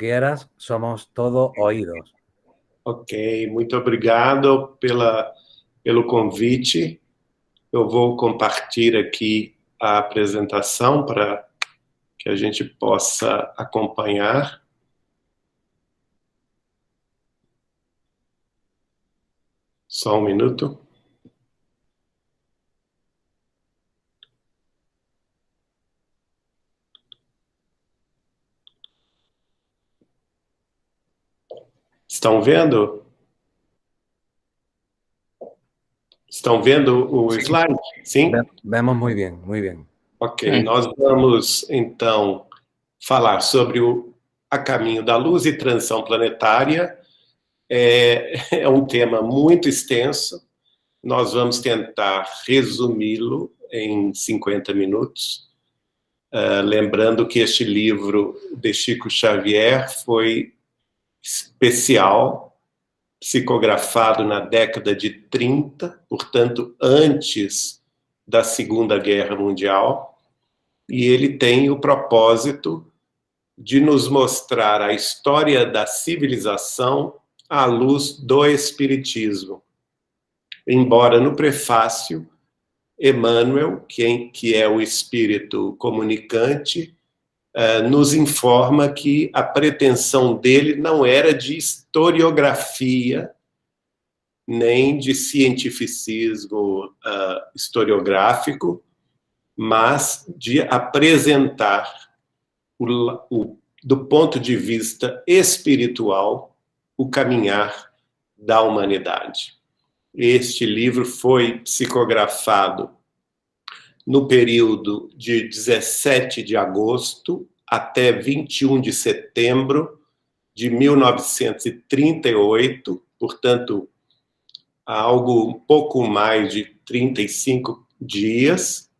quieras, somos todo oídos. Ok, muito obrigado pelo convite. Eu vou compartilhar aqui a apresentação para que a gente possa acompanhar. Só um minuto. Estão vendo? Estão vendo o Sí, slide? Sim? vemos muy bien, muy bien. Ok, nós vamos então falar sobre a caminho da luz e transição planetária. É um tema muito extenso. Nós vamos tentar resumi-lo em 50 minutos. Lembrando que este livro de Chico Xavier foi especial, psicografado na década de 30, portanto, antes da Segunda Guerra Mundial, e ele tem o propósito de nos mostrar a história da civilização à luz do Espiritismo. Embora no prefácio, Emmanuel, que é o espírito comunicante, nos informa que a pretensão dele não era de historiografia, nem de cientificismo historiográfico, mas de apresentar, do ponto de vista espiritual, o caminhar da humanidade. Este livro foi psicografado no período de 17 de agosto até 21 de setembro de 1938, portanto, há algo um pouco mais de 35 dias,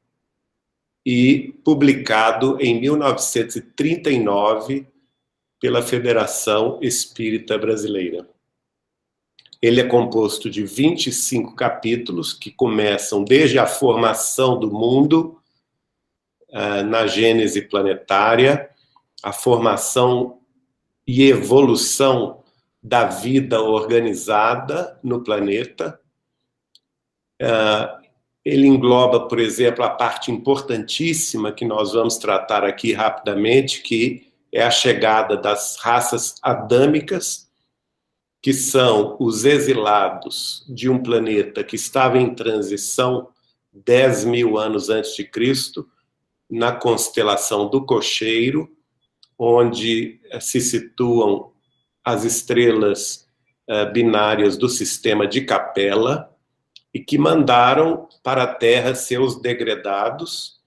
e publicado em 1939 pela Federação Espírita Brasileira. Ele é composto de 25 capítulos que começam desde a formação do mundo, na gênese planetária, a formação e evolução da vida organizada no planeta. Ele engloba, por exemplo, a parte importantíssima que nós vamos tratar aqui rapidamente, que é a chegada das raças adâmicas, que são os exilados de um planeta que estava em transição 10 mil anos antes de Cristo, na constelação do Cocheiro, onde se situam as estrelas binárias do sistema de Capela, e que mandaram para a Terra seus degredados,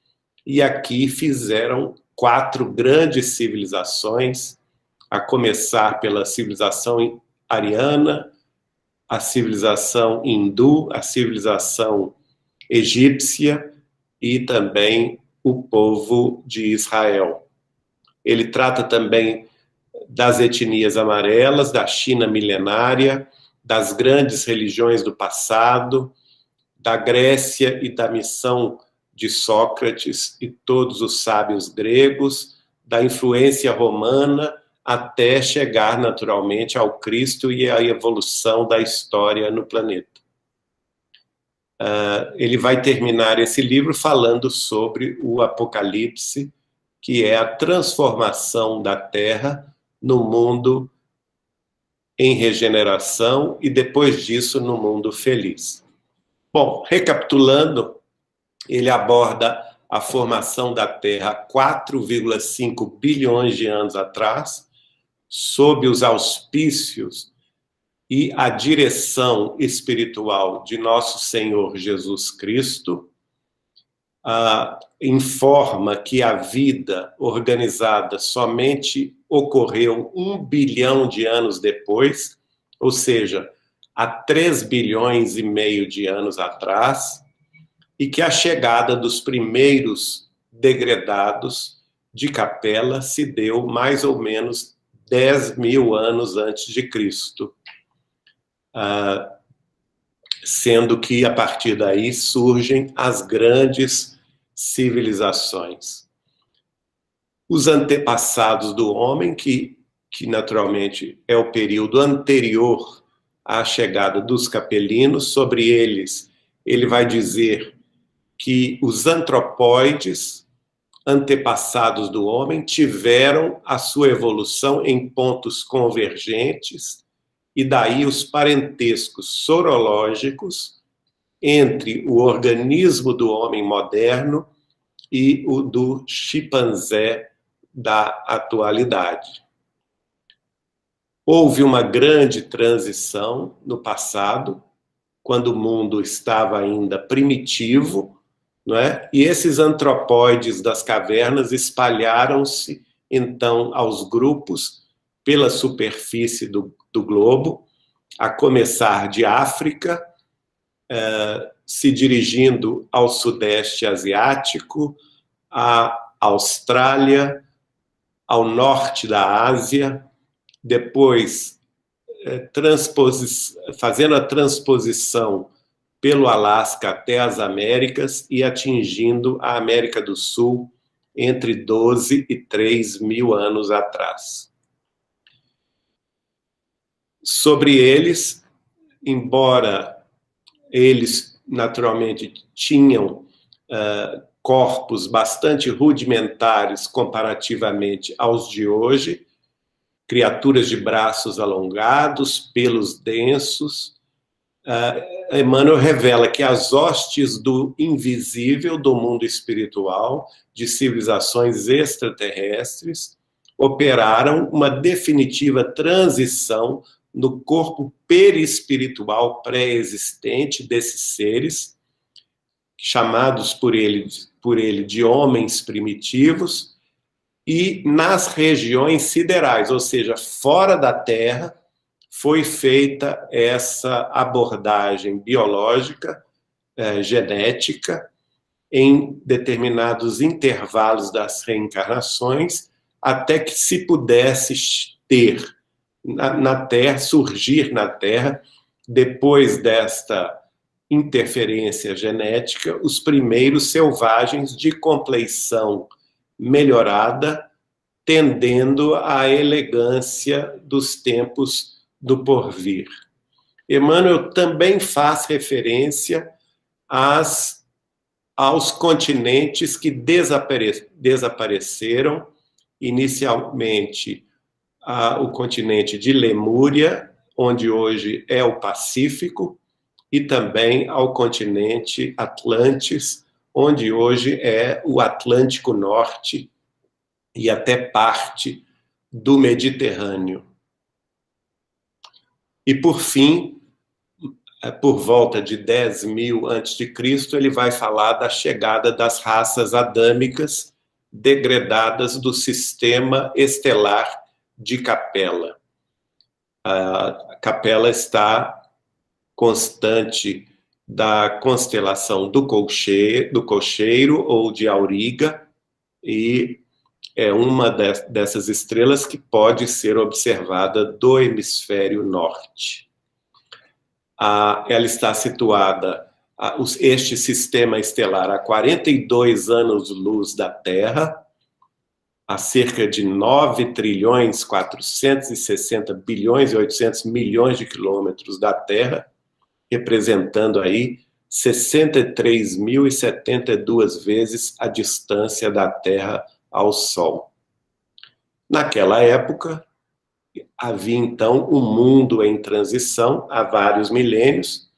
e aqui fizeram 4 grandes civilizações, a começar pela civilização ariana, a civilização hindu, a civilização egípcia e também o povo de Israel. Ele trata também das etnias amarelas, da China milenária, das grandes religiões do passado, da Grécia e da missão de Sócrates e todos os sábios gregos, da influência romana, até chegar naturalmente ao Cristo e à evolução da história no planeta. Ele vai terminar esse livro falando sobre o Apocalipse, que é a transformação da Terra no mundo em regeneração e depois disso no mundo feliz. Bom, recapitulando, ele aborda a formação da Terra 4,5 bilhões de anos atrás, sob os auspícios e a direção espiritual de nosso Senhor Jesus Cristo, informa que a vida organizada somente ocorreu 1 bilhão de anos depois, ou seja, há 3 bilhões e meio de anos atrás, e que a chegada dos primeiros degredados de Capela se deu mais ou menos 10 mil anos antes de Cristo, sendo que a partir daí surgem as grandes civilizações. Os antepassados do homem que que naturalmente é o período anterior à chegada dos capelinos. Sobre eles, ele vai dizer que os antropóides, antepassados do homem, tiveram a sua evolução em pontos convergentes, e daí os parentescos sorológicos entre o organismo do homem moderno e o do chimpanzé da atualidade. Houve uma grande transição no passado, quando o mundo estava ainda primitivo, não é? E esses antropóides das cavernas espalharam-se, então, aos grupos pela superfície do globo, a começar de África, se dirigindo ao Sudeste Asiático, à Austrália, ao norte da Ásia, depois fazendo a transposição pelo Alasca até as Américas e atingindo a América do Sul entre 12 e 3 mil anos atrás. Sobre eles, embora eles naturalmente tinham corpos bastante rudimentares comparativamente aos de hoje, criaturas de braços alongados, pelos densos, Emmanuel revela que as hostes do invisível, do mundo espiritual, de civilizações extraterrestres, operaram uma definitiva transição no corpo perispiritual pré-existente desses seres, chamados por ele de homens primitivos, e nas regiões siderais, ou seja, fora da Terra, foi feita essa abordagem biológica, genética, em determinados intervalos das reencarnações, até que se pudesse ter na Terra, surgir na Terra, depois desta interferência genética, os primeiros selvagens de compleição melhorada, tendendo à elegância dos tempos do porvir. Emmanuel também faz referência aos continentes que desapareceram, inicialmente o continente de Lemúria, onde hoje é o Pacífico, e também ao continente Atlantis, onde hoje é o Atlântico Norte e até parte do Mediterrâneo. E, por fim, por volta de 10 mil a.C., ele vai falar da chegada das raças adâmicas degradadas do sistema estelar de Capela. A Capela está constante da constelação do Cocheiro ou de Auriga, e é uma dessas estrelas que pode ser observada do hemisfério norte. Ela está situada, este sistema estelar, a 42 anos-luz da Terra, a cerca de 9 trilhões 460 bilhões e 800 milhões de quilômetros da Terra, representando aí 63.072 vezes a distância da Terra ao Sol. Naquela época, havia então um mundo em transição há vários milênios,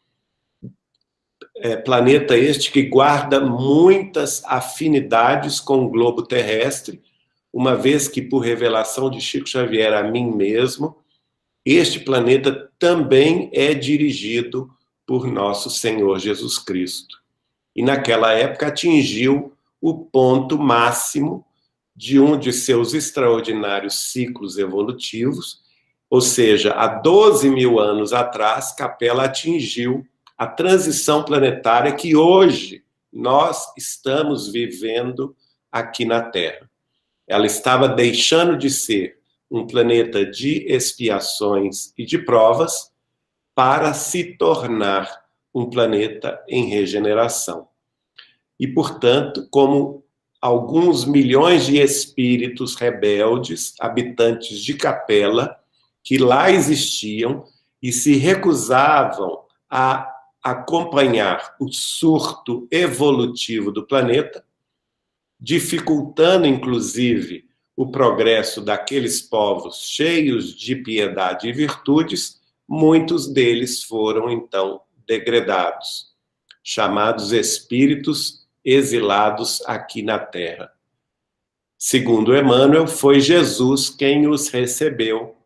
planeta este que guarda muitas afinidades com o globo terrestre, uma vez que, por revelação de Chico Xavier a mim mesmo, este planeta também é dirigido por nosso Senhor Jesus Cristo. E naquela época atingiu o ponto máximo de um de seus extraordinários ciclos evolutivos, ou seja, há 12 mil anos atrás, Capela atingiu a transição planetária que hoje nós estamos vivendo aqui na Terra. Ela estava deixando de ser um planeta de expiações e de provas para se tornar um planeta em regeneração. E, portanto, como alguns milhões de espíritos rebeldes, habitantes de Capela, que lá existiam e se recusavam a acompanhar o surto evolutivo do planeta, dificultando, inclusive, o progresso daqueles povos cheios de piedade e virtudes. Muitos deles foram, então, degredados, chamados espíritos exilados aqui na Terra. Segundo Emmanuel, foi Jesus quem os recebeu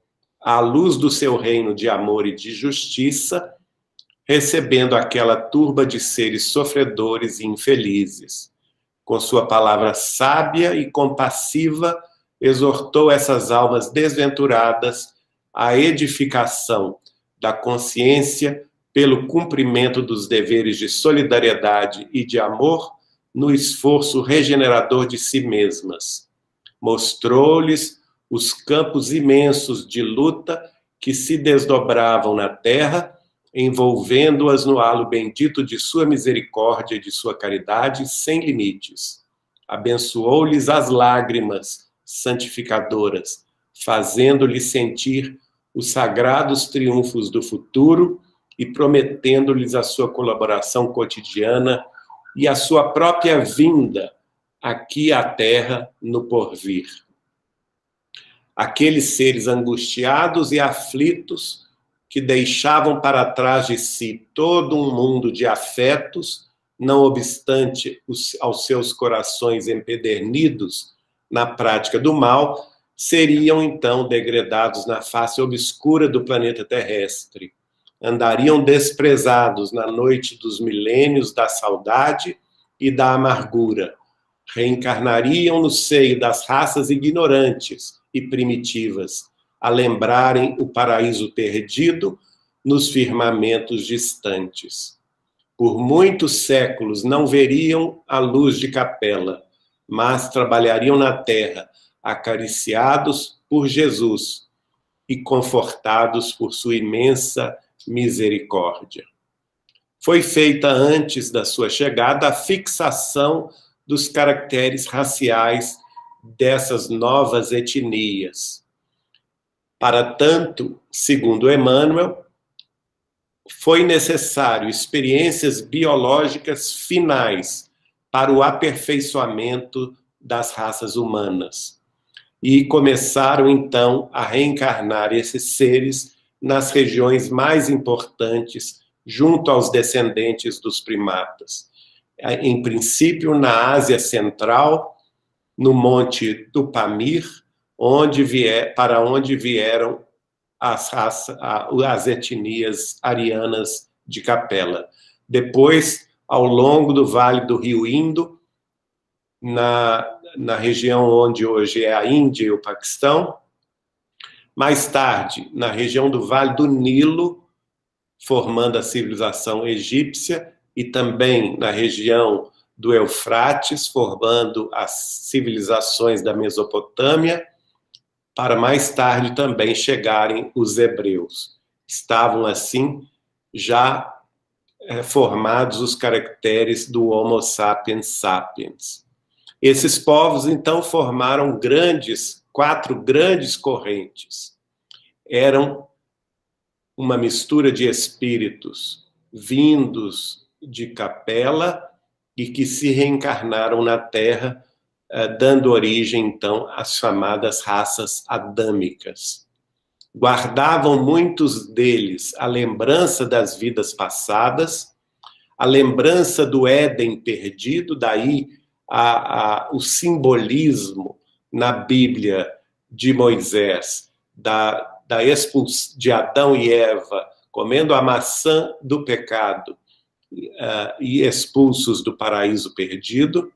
à luz do seu reino de amor e de justiça, recebendo aquela turba de seres sofredores e infelizes. Com sua palavra sábia e compassiva, exortou essas almas desventuradas à edificação da consciência pelo cumprimento dos deveres de solidariedade e de amor no esforço regenerador de si mesmas. Mostrou-lhes os campos imensos de luta que se desdobravam na terra, envolvendo-as no halo bendito de sua misericórdia e de sua caridade sem limites. Abençoou-lhes as lágrimas santificadoras, fazendo-lhes sentir os sagrados triunfos do futuro e prometendo-lhes a sua colaboração cotidiana e a sua própria vinda aqui à Terra no porvir. Aqueles seres angustiados e aflitos que deixavam para trás de si todo um mundo de afetos, não obstante aos seus corações empedernidos na prática do mal, seriam então degredados na face obscura do planeta terrestre. Andariam desprezados na noite dos milênios da saudade e da amargura. Reencarnariam no seio das raças ignorantes e primitivas, a lembrarem o paraíso perdido nos firmamentos distantes. Por muitos séculos não veriam a luz de Capela, mas trabalhariam na terra, acariciados por Jesus e confortados por sua imensa misericórdia. Foi feita antes da sua chegada a fixação dos caracteres raciais dessas novas etnias. Para tanto, segundo Emmanuel, foi necessário experiências biológicas finais para o aperfeiçoamento das raças humanas. E começaram, então, a reencarnar esses seres nas regiões mais importantes, junto aos descendentes dos primatas. Em princípio, na Ásia Central, no Monte do Pamir, para onde vieram as etnias arianas de Capela. Depois, ao longo do Vale do Rio Indo, na região onde hoje é a Índia e o Paquistão. Mais tarde, na região do Vale do Nilo, formando a civilização egípcia, e também na região do Eufrates, formando as civilizações da Mesopotâmia, para mais tarde também chegarem os hebreus. Estavam, assim, já formados os caracteres do Homo sapiens sapiens. Esses povos, então, formaram 4 grandes correntes. Eram uma mistura de espíritos vindos de Capela e que se reencarnaram na Terra, dando origem, então, às chamadas raças adâmicas. Guardavam muitos deles a lembrança das vidas passadas, a lembrança do Éden perdido, daí o simbolismo na Bíblia de Moisés, de Adão e Eva comendo a maçã do pecado e expulsos do paraíso perdido,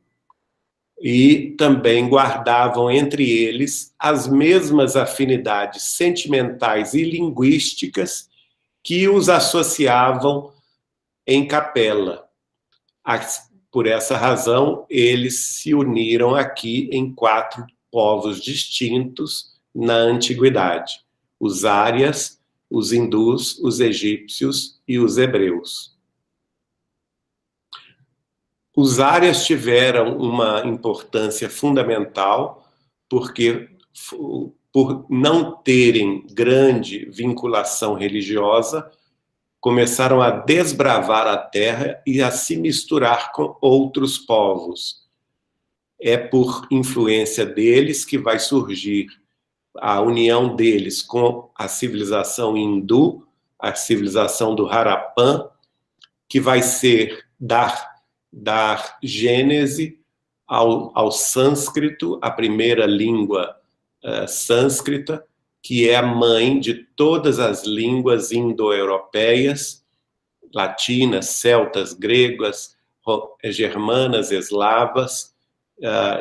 e também guardavam entre eles as mesmas afinidades sentimentais e linguísticas que os associavam em Capela. Por essa razão, eles se uniram aqui em 4 povos distintos na antiguidade: os árias, os hindus, os egípcios e os hebreus. Os árias tiveram uma importância fundamental, porque por não terem grande vinculação religiosa, começaram a desbravar a terra e a se misturar com outros povos. É por influência deles que vai surgir a união deles com a civilização hindu, a civilização do Harappan, que vai dar gênese ao sânscrito, a primeira língua sânscrita, que é a mãe de todas as línguas indo-europeias, latinas, celtas, gregas, germanas, eslavas,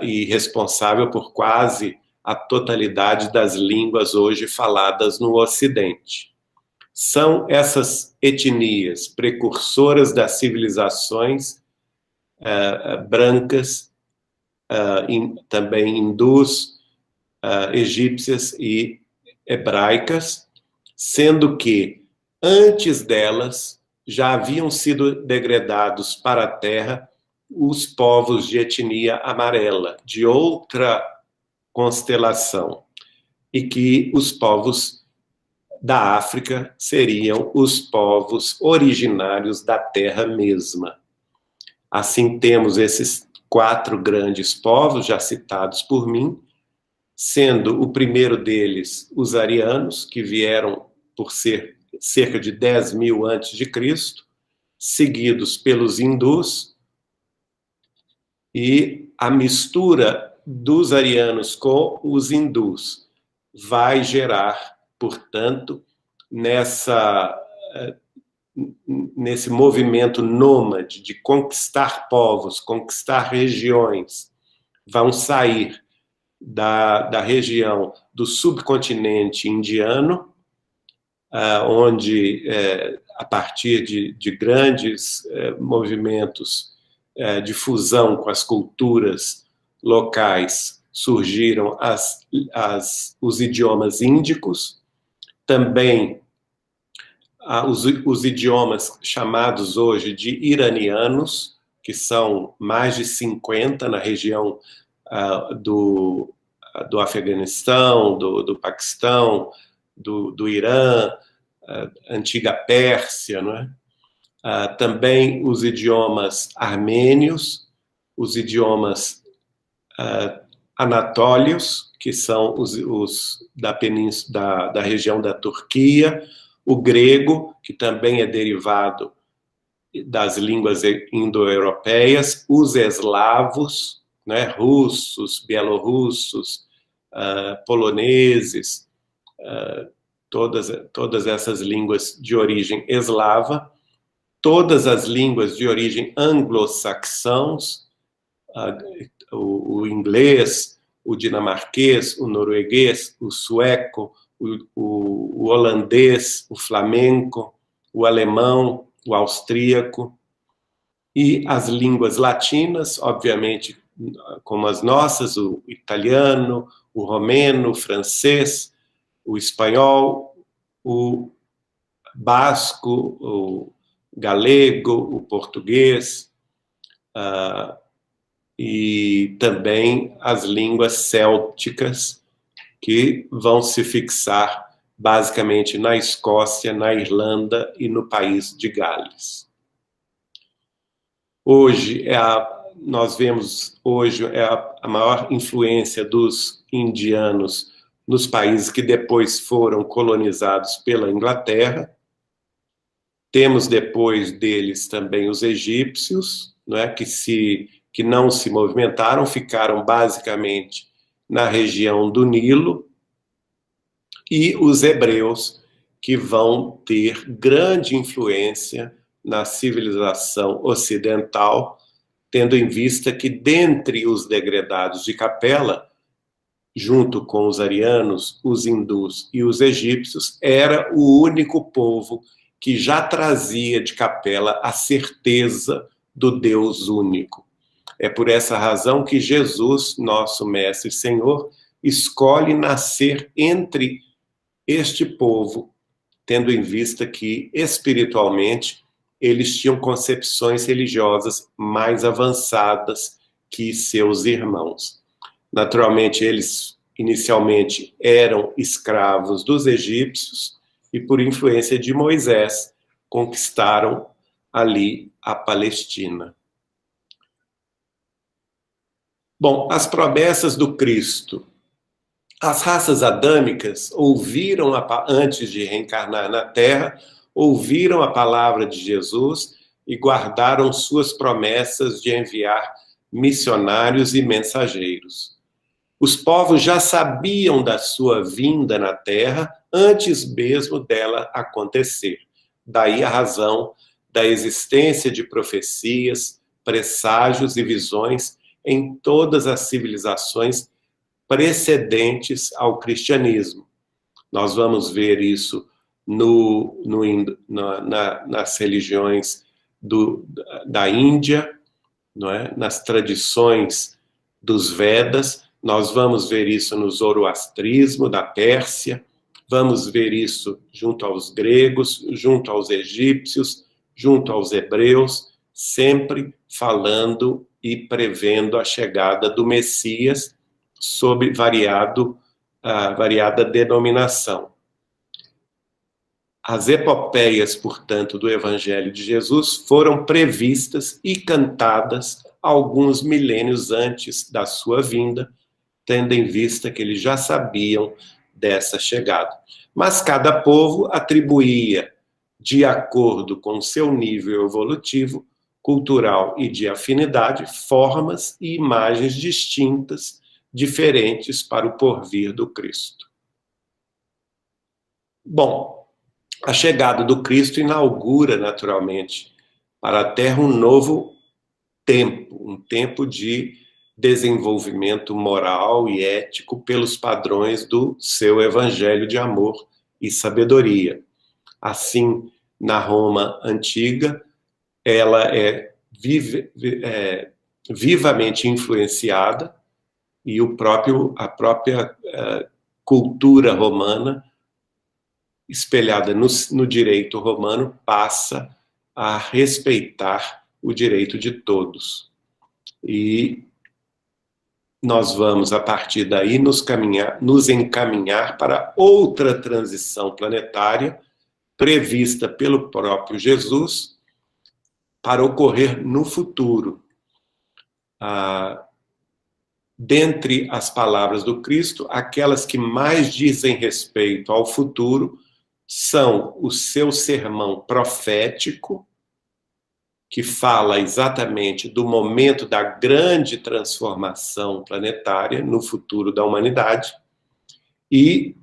e responsável por quase a totalidade das línguas hoje faladas no Ocidente. São essas etnias precursoras das civilizações brancas, também hindus, egípcias e hebraicas, sendo que antes delas já haviam sido degradados para a terra os povos de etnia amarela, de outra constelação, e que os povos da África seriam os povos originários da terra mesma. Assim, temos esses 4 grandes povos, já citados por mim, sendo o primeiro deles os arianos, que vieram por ser cerca de 10.000 a.C., seguidos pelos hindus, e a mistura dos arianos com os hindus vai gerar, portanto, nesse movimento nômade de conquistar povos, conquistar regiões, vão sair da região do subcontinente indiano, onde, a partir de grandes movimentos de fusão com as culturas locais, surgiram os idiomas índicos, também os idiomas chamados hoje de iranianos, que são mais de 50 na região do Afeganistão, do Paquistão, do Irã, antiga Pérsia, não é? Também os idiomas armênios, os idiomas anatólios, que são os da região da Turquia, o grego, que também é derivado das línguas indo-europeias, os eslavos, né, russos, bielorrussos, poloneses, todas essas línguas de origem eslava, todas as línguas de origem anglo-saxãos, o inglês, o dinamarquês, o norueguês, o sueco, o holandês, o flamenco, o alemão, o austríaco, e as línguas latinas, obviamente, como as nossas, o italiano, o romeno, o francês, o espanhol, o basco, o galego, o português, e também as línguas célticas, que vão se fixar basicamente na Escócia, na Irlanda e no país de Gales. Hoje, nós vemos hoje a maior influência dos indianos nos países que depois foram colonizados pela Inglaterra. Temos depois deles também os egípcios, né, que não se movimentaram, ficaram basicamente na região do Nilo, e os hebreus, que vão ter grande influência na civilização ocidental, tendo em vista que, dentre os degredados de Capela, junto com os arianos, os hindus e os egípcios, era o único povo que já trazia de Capela a certeza do Deus único. É por essa razão que Jesus, nosso Mestre e Senhor, escolhe nascer entre este povo, tendo em vista que, espiritualmente, eles tinham concepções religiosas mais avançadas que seus irmãos. Naturalmente, eles inicialmente eram escravos dos egípcios e, por influência de Moisés, conquistaram ali a Palestina. Bom, as promessas do Cristo. As raças adâmicas ouviram, antes de reencarnar na Terra, ouviram a palavra de Jesus e guardaram suas promessas de enviar missionários e mensageiros. Os povos já sabiam da sua vinda na Terra antes mesmo dela acontecer. Daí a razão da existência de profecias, presságios e visões em todas as civilizações precedentes ao cristianismo. Nós vamos ver isso nas religiões da Índia, não é? Nas tradições dos Vedas, nós vamos ver isso no zoroastrismo da Pérsia, vamos ver isso junto aos gregos, junto aos egípcios, junto aos hebreus, sempre falando e prevendo a chegada do Messias sob variada denominação. As epopeias, portanto, do Evangelho de Jesus foram previstas e cantadas alguns milênios antes da sua vinda, tendo em vista que eles já sabiam dessa chegada. Mas cada povo atribuía, de acordo com seu nível evolutivo, cultural e de afinidade, formas e imagens distintas, diferentes para o porvir do Cristo. Bom, a chegada do Cristo inaugura, naturalmente, para a Terra um novo tempo, um tempo de desenvolvimento moral e ético pelos padrões do seu evangelho de amor e sabedoria. Assim, na Roma antiga, ela é vivamente influenciada e a própria cultura romana, espelhada no direito romano, passa a respeitar o direito de todos. E nós vamos, a partir daí, nos encaminhar para outra transição planetária prevista pelo próprio Jesus para ocorrer no futuro. Dentre as palavras do Cristo, aquelas que mais dizem respeito ao futuro são o seu sermão profético, que fala exatamente do momento da grande transformação planetária no futuro da humanidade, e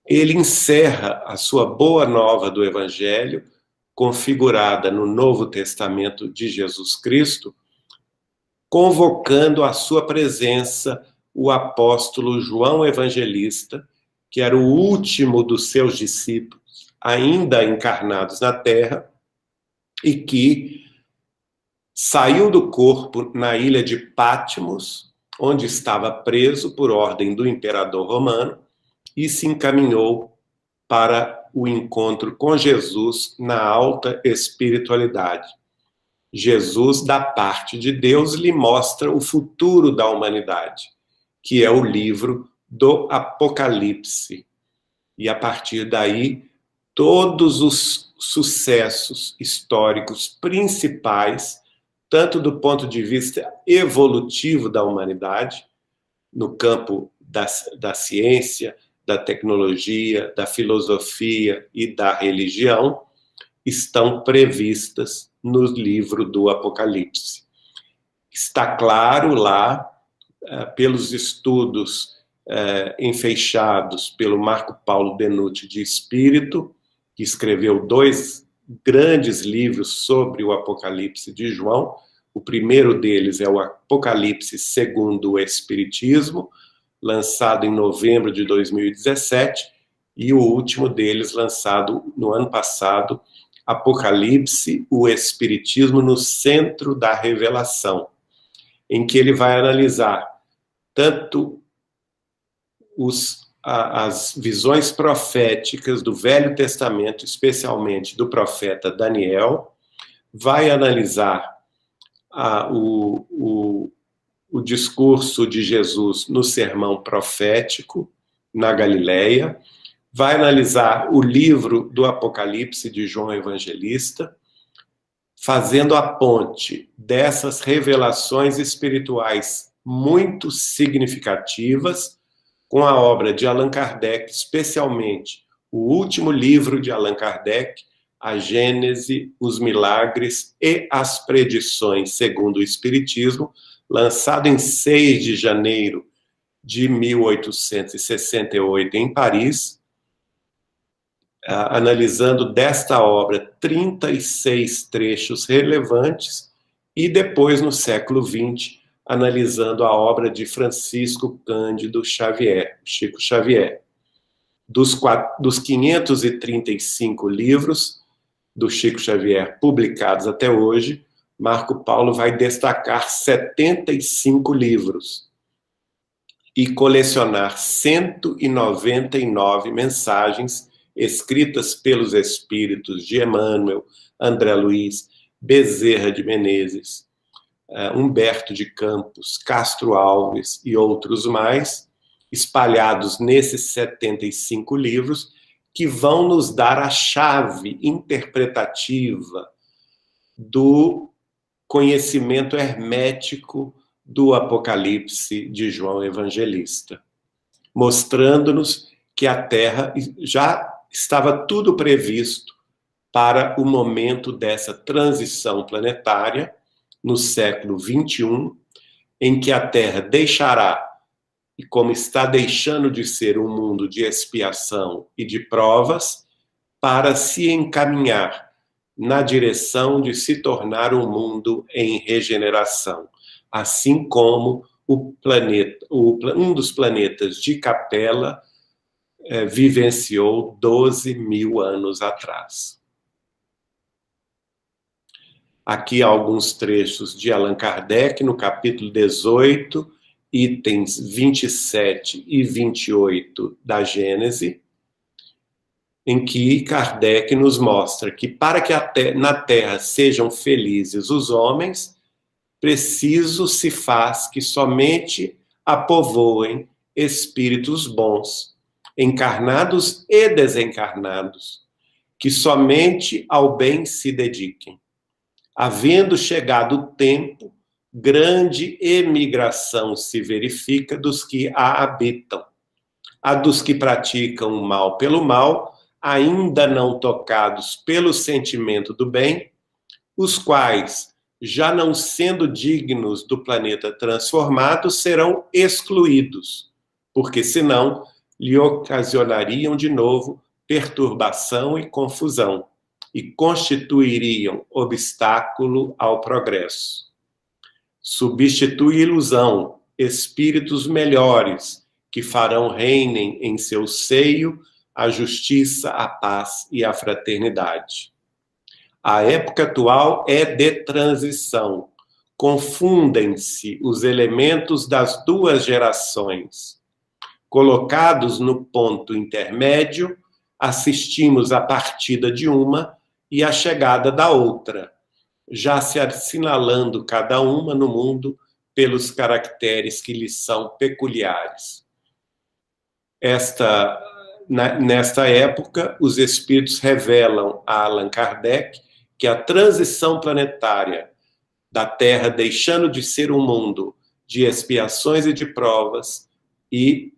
ele encerra a sua boa nova do Evangelho, configurada no Novo Testamento de Jesus Cristo, convocando à sua presença o apóstolo João Evangelista, que era o último dos seus discípulos, ainda encarnados na Terra, e que saiu do corpo na ilha de Patmos, onde estava preso por ordem do imperador romano, e se encaminhou para o encontro com Jesus na alta espiritualidade. Jesus, da parte de Deus, lhe mostra o futuro da humanidade, que é o livro do Apocalipse. E a partir daí, todos os sucessos históricos principais, tanto do ponto de vista evolutivo da humanidade, no campo da ciência, da tecnologia, da filosofia e da religião, estão previstas no livro do Apocalipse. Está claro lá, pelos estudos enfeixados pelo Marco Paulo Benuti de Espírito, que escreveu 2 grandes livros sobre o Apocalipse de João. O primeiro deles é o Apocalipse segundo o Espiritismo, lançado em novembro de 2017, e o último deles, lançado no ano passado, Apocalipse, o Espiritismo no Centro da Revelação, em que ele vai analisar tanto as visões proféticas do Velho Testamento, especialmente do profeta Daniel, vai analisar o discurso de Jesus no sermão profético na Galileia, vai analisar o livro do Apocalipse de João Evangelista, fazendo a ponte dessas revelações espirituais muito significativas com a obra de Allan Kardec, especialmente o último livro de Allan Kardec, A Gênese, os Milagres e as Predições segundo o Espiritismo, lançado em 6 de janeiro de 1868 em Paris, analisando desta obra 36 trechos relevantes, e depois, no século XX, analisando a obra de Francisco Cândido Xavier, Chico Xavier. Dos 535 livros do Chico Xavier publicados até hoje, Marco Paulo vai destacar 75 livros e colecionar 199 mensagens escritas pelos espíritos de Emmanuel, André Luiz, Bezerra de Menezes, Humberto de Campos, Castro Alves e outros mais, espalhados nesses 75 livros, que vão nos dar a chave interpretativa do conhecimento hermético do Apocalipse de João Evangelista, mostrando-nos que a Terra já estava tudo previsto para o momento dessa transição planetária, no século XXI, em que a Terra deixará, e como está deixando de ser um mundo de expiação e de provas, para se encaminhar na direção de se tornar um mundo em regeneração, assim como um dos planetas de Capela vivenciou 12.000 anos atrás. Aqui há alguns trechos de Allan Kardec, no capítulo 18, itens 27 e 28 da Gênese, em que Kardec nos mostra que para que na Terra sejam felizes os homens, preciso se faz que somente a povoem espíritos bons, encarnados e desencarnados, que somente ao bem se dediquem. Havendo chegado o tempo, grande emigração se verifica dos que a habitam. A dos que praticam o mal pelo mal, ainda não tocados pelo sentimento do bem, os quais, já não sendo dignos do planeta transformado, serão excluídos, porque senão lhe ocasionariam de novo perturbação e confusão, e constituiriam obstáculo ao progresso. Substitui ilusão, espíritos melhores, que farão reinem em seu seio a justiça, a paz e a fraternidade. A época atual é de transição. Confundem-se os elementos das duas gerações. Colocados no ponto intermédio, assistimos à partida de uma e à chegada da outra, já se assinalando cada uma no mundo pelos caracteres que lhes são peculiares. Nesta época, os espíritos revelam a Allan Kardec que a transição planetária da Terra, deixando de ser um mundo de expiações e de provas, e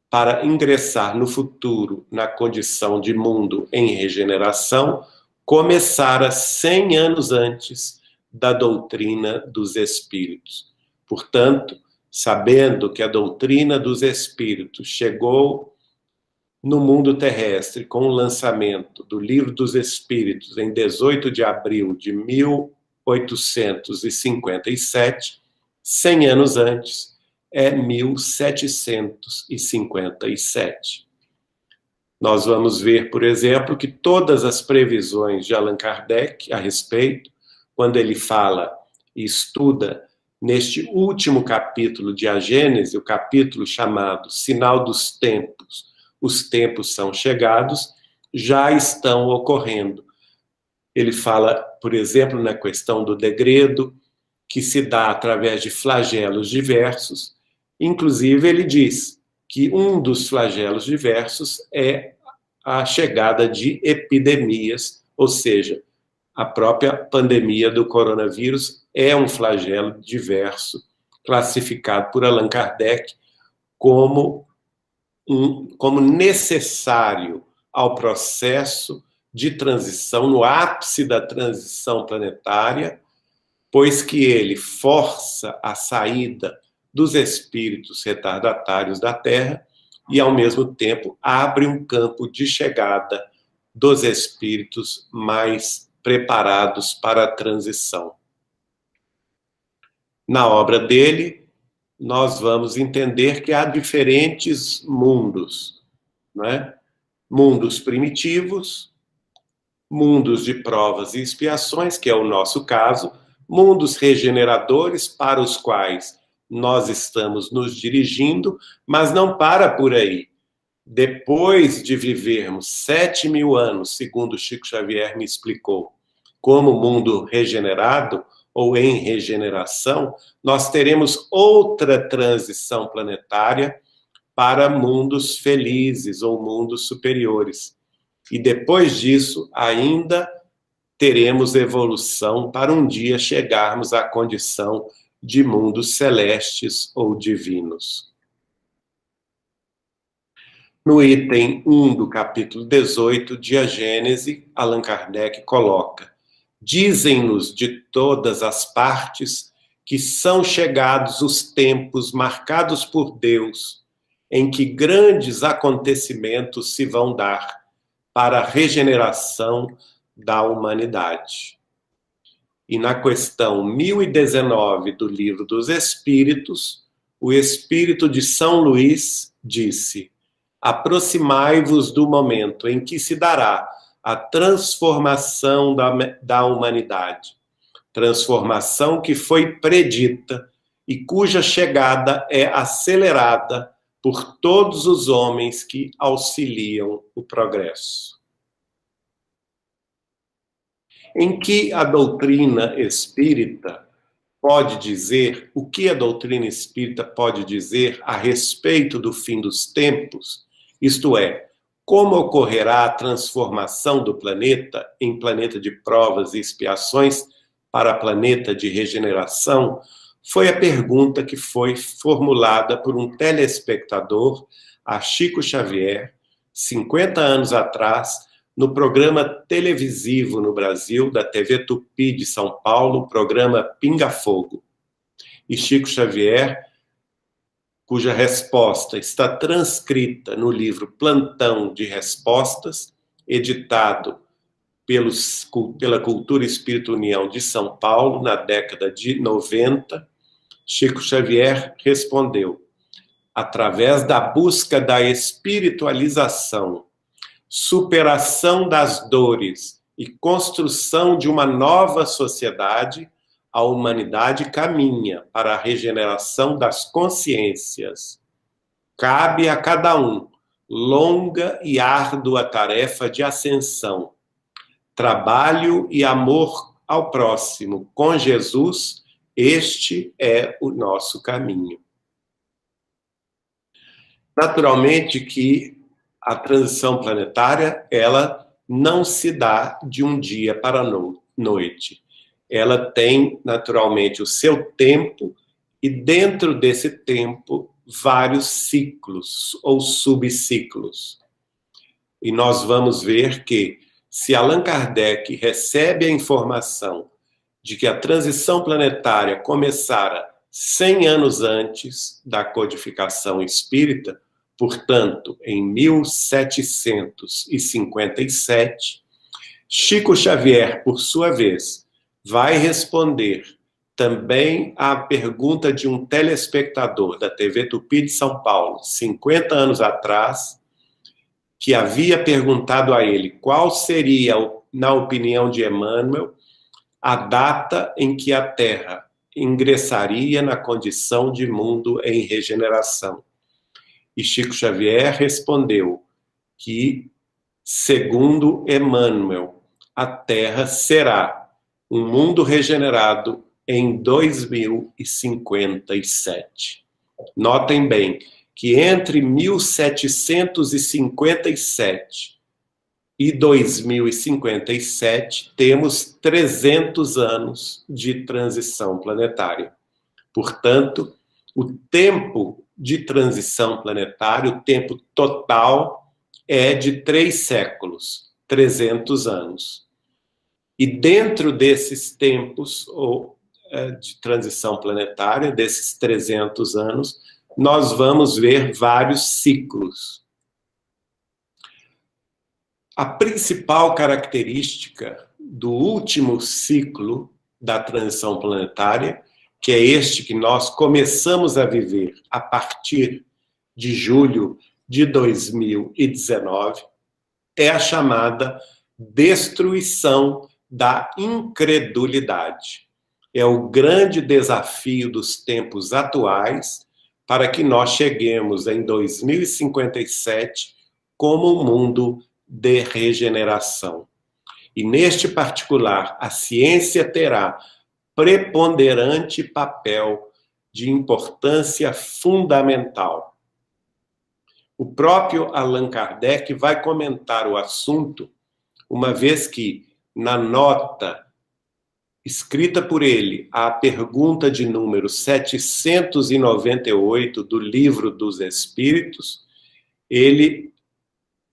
para ingressar no futuro na condição de mundo em regeneração, começara 100 anos antes da doutrina dos espíritos. Portanto, sabendo que a doutrina dos espíritos chegou no mundo terrestre com o lançamento do Livro dos Espíritos em 18 de abril de 1857, 100 anos antes, é 1757. Nós vamos ver, por exemplo, que todas as previsões de Allan Kardec a respeito, quando ele fala e estuda neste último capítulo de A Gênese, o capítulo chamado Sinal dos Tempos, os tempos são chegados, já estão ocorrendo. Ele fala, por exemplo, na questão do degredo, que se dá através de flagelos diversos. Inclusive, ele diz que um dos flagelos diversos é a chegada de epidemias, ou seja, a própria pandemia do coronavírus é um flagelo diverso, classificado por Allan Kardec como necessário ao processo de transição, no ápice da transição planetária, pois que ele força a saída dos espíritos retardatários da Terra e, ao mesmo tempo, abre um campo de chegada dos espíritos mais preparados para a transição. Na obra dele, nós vamos entender que há diferentes mundos, né? Mundos primitivos, mundos de provas e expiações, que é o nosso caso, mundos regeneradores para os quais nós estamos nos dirigindo, mas não para por aí. Depois de vivermos 7.000 anos, segundo Chico Xavier me explicou, como mundo regenerado ou em regeneração, nós teremos outra transição planetária para mundos felizes ou mundos superiores. E depois disso, ainda teremos evolução para um dia chegarmos à condição de mundos celestes ou divinos. No item 1 do capítulo 18 de A Gênese, Allan Kardec coloca: dizem-nos de todas as partes que são chegados os tempos marcados por Deus, em que grandes acontecimentos se vão dar para a regeneração da humanidade. E na questão 1019 do Livro dos Espíritos, o Espírito de São Luís disse: aproximai-vos do momento em que se dará a transformação da humanidade, transformação que foi predita e cuja chegada é acelerada por todos os homens que auxiliam o progresso. Em que a doutrina espírita pode dizer, o que a doutrina espírita pode dizer a respeito do fim dos tempos, isto é, como ocorrerá a transformação do planeta em planeta de provas e expiações para planeta de regeneração, foi a pergunta que foi formulada por um telespectador a Chico Xavier, 50 anos atrás, no programa televisivo no Brasil, da TV Tupi de São Paulo, programa Pinga Fogo. E Chico Xavier, cuja resposta está transcrita no livro Plantão de Respostas, editado pela Cultura Espírito União de São Paulo, na década de 90, Chico Xavier respondeu: através da busca da espiritualização, superação das dores e construção de uma nova sociedade, a humanidade caminha para a regeneração das consciências. Cabe a cada um longa e árdua tarefa de ascensão, trabalho e amor ao próximo. Com Jesus, este é o nosso caminho. Naturalmente que a transição planetária, ela não se dá de um dia para a noite. Ela tem, naturalmente, o seu tempo e, dentro desse tempo, vários ciclos ou subciclos. E nós vamos ver que, se Allan Kardec recebe a informação de que a transição planetária começara 100 anos antes da codificação espírita, portanto, em 1757, Chico Xavier, por sua vez, vai responder também à pergunta de um telespectador da TV Tupi de São Paulo, 50 anos atrás, que havia perguntado a ele qual seria, na opinião de Emmanuel, a data em que a Terra ingressaria na condição de mundo em regeneração. E Chico Xavier respondeu que, segundo Emmanuel, a Terra será um mundo regenerado em 2057. Notem bem que entre 1757 e 2057 temos 300 anos de transição planetária. Portanto, o tempo de transição planetária, o tempo total, é de 3 séculos, 300 anos. E dentro desses tempos de transição planetária, desses 300 anos, nós vamos ver vários ciclos. A principal característica do último ciclo da transição planetária, que é este que nós começamos a viver a partir de julho de 2019, é a chamada destruição da incredulidade. É o grande desafio dos tempos atuais para que nós cheguemos em 2057 como um mundo de regeneração. E neste particular, a ciência terá preponderante papel de importância fundamental. O próprio Allan Kardec vai comentar o assunto, uma vez que, na nota escrita por ele, a pergunta de número 798 do Livro dos Espíritos, ele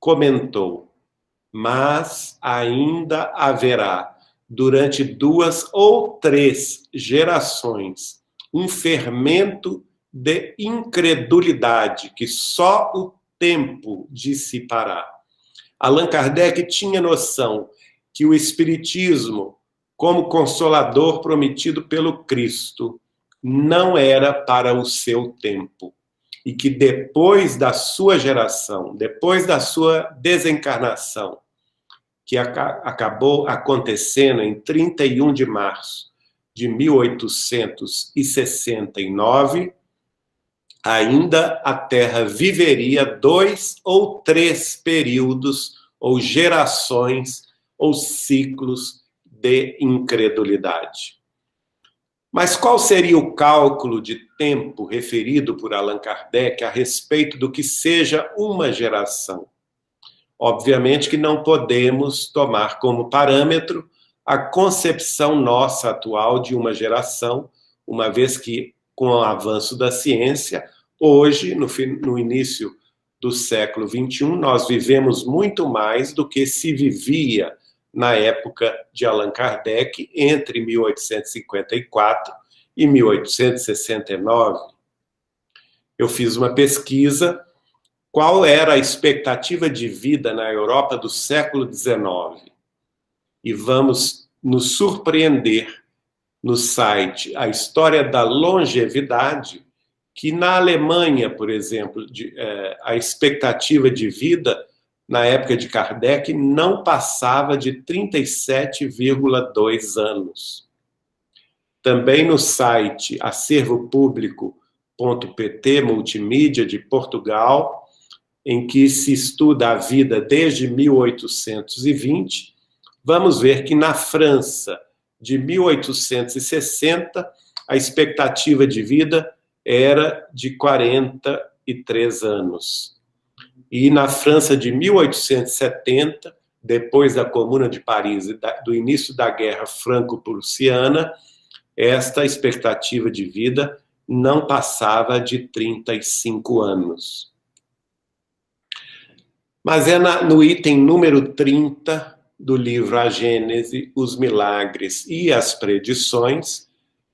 comentou: mas ainda haverá, durante 2 ou 3 gerações, um fermento de incredulidade que só o tempo dissipará. Allan Kardec tinha noção que o Espiritismo, como consolador prometido pelo Cristo, não era para o seu tempo. E que depois da sua geração, depois da sua desencarnação, que acabou acontecendo em 31 de março de 1869, ainda a Terra viveria 2 ou 3 períodos, ou gerações, ou ciclos de incredulidade. Mas qual seria o cálculo de tempo referido por Allan Kardec a respeito do que seja uma geração? Obviamente que não podemos tomar como parâmetro a concepção nossa atual de uma geração, uma vez que, com o avanço da ciência, hoje, no início do século XXI, nós vivemos muito mais do que se vivia na época de Allan Kardec, entre 1854 e 1869. Eu fiz uma pesquisa, qual era a expectativa de vida na Europa do século XIX. E vamos nos surpreender no site A História da Longevidade, que na Alemanha, por exemplo, a expectativa de vida na época de Kardec, não passava de 37,2 anos. Também no site acervopublico.pt, multimídia de Portugal, em que se estuda a vida desde 1820, vamos ver que na França, de 1860, a expectativa de vida era de 43 anos. E na França de 1870, depois da Comuna de Paris e do início da Guerra Franco-Prussiana, esta expectativa de vida não passava de 35 anos. Mas é no item número 30 do livro A Gênese, os Milagres e as Predições,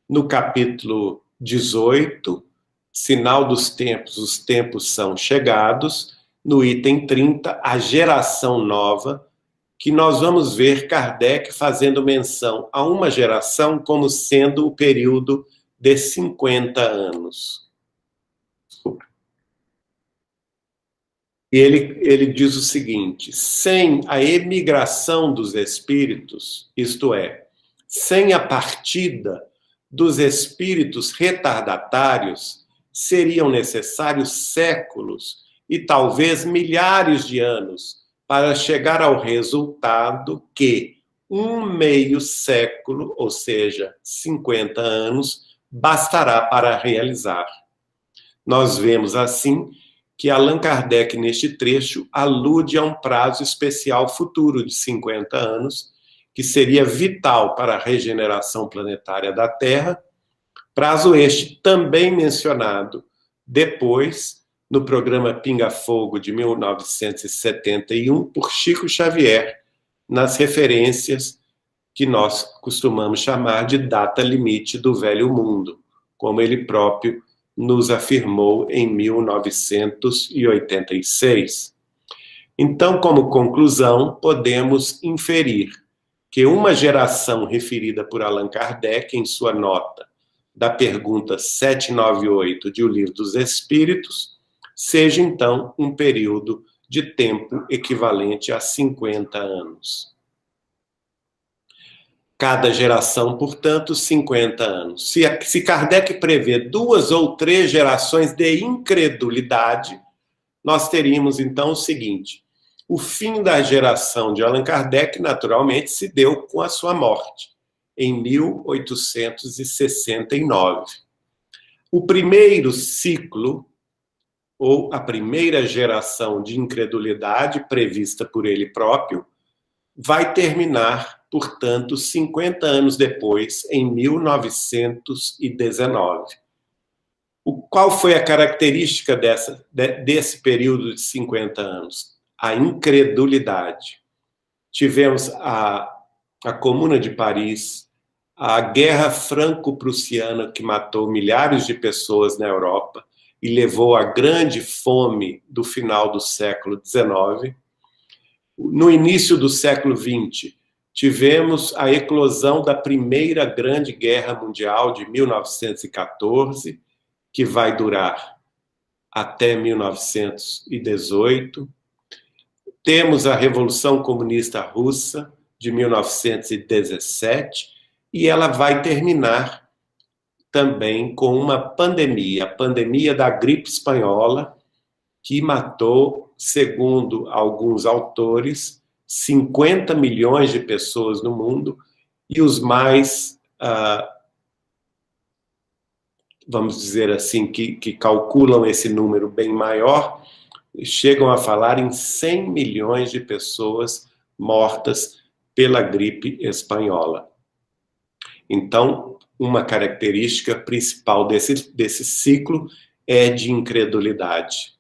no capítulo 18, Sinal dos Tempos, os tempos são chegados, no item 30, a geração nova, que nós vamos ver Kardec fazendo menção a uma geração como sendo o período de 50 anos. E ele diz o seguinte: sem a emigração dos espíritos, isto é, sem a partida dos espíritos retardatários, seriam necessários séculos e talvez milhares de anos para chegar ao resultado que um meio século, ou seja, 50 anos, bastará para realizar. Nós vemos, assim, que Allan Kardec, neste trecho, alude a um prazo especial futuro de 50 anos, que seria vital para a regeneração planetária da Terra, prazo este também mencionado depois no programa Pinga Fogo de 1971 por Chico Xavier, nas referências que nós costumamos chamar de data limite do velho mundo, como ele próprio nos afirmou em 1986. Então, como conclusão, podemos inferir que uma geração referida por Allan Kardec em sua nota da pergunta 798 de O Livro dos Espíritos seja, então, um período de tempo equivalente a 50 anos. Cada geração, portanto, 50 anos. Se Kardec prevê 2 ou 3 gerações de incredulidade, nós teríamos, então, o seguinte: o fim da geração de Allan Kardec, naturalmente, se deu com a sua morte, em 1869. O primeiro ciclo, ou a primeira geração de incredulidade prevista por ele próprio, vai terminar, portanto, 50 anos depois, em 1919. Qual foi a característica desse período de 50 anos? A incredulidade. Tivemos a Comuna de Paris, a Guerra Franco-Prussiana, que matou milhares de pessoas na Europa e levou à grande fome do final do século XIX. No início do século XX, tivemos a eclosão da Primeira Grande Guerra Mundial de 1914, que vai durar até 1918. Temos a Revolução Comunista Russa, de 1917, e ela vai terminar também com uma pandemia, a pandemia da gripe espanhola, que matou, segundo alguns autores, 50 milhões de pessoas no mundo, e os mais, vamos dizer assim, que calculam esse número bem maior, chegam a falar em 100 milhões de pessoas mortas pela gripe espanhola. Então, uma característica principal desse ciclo é de incredulidade.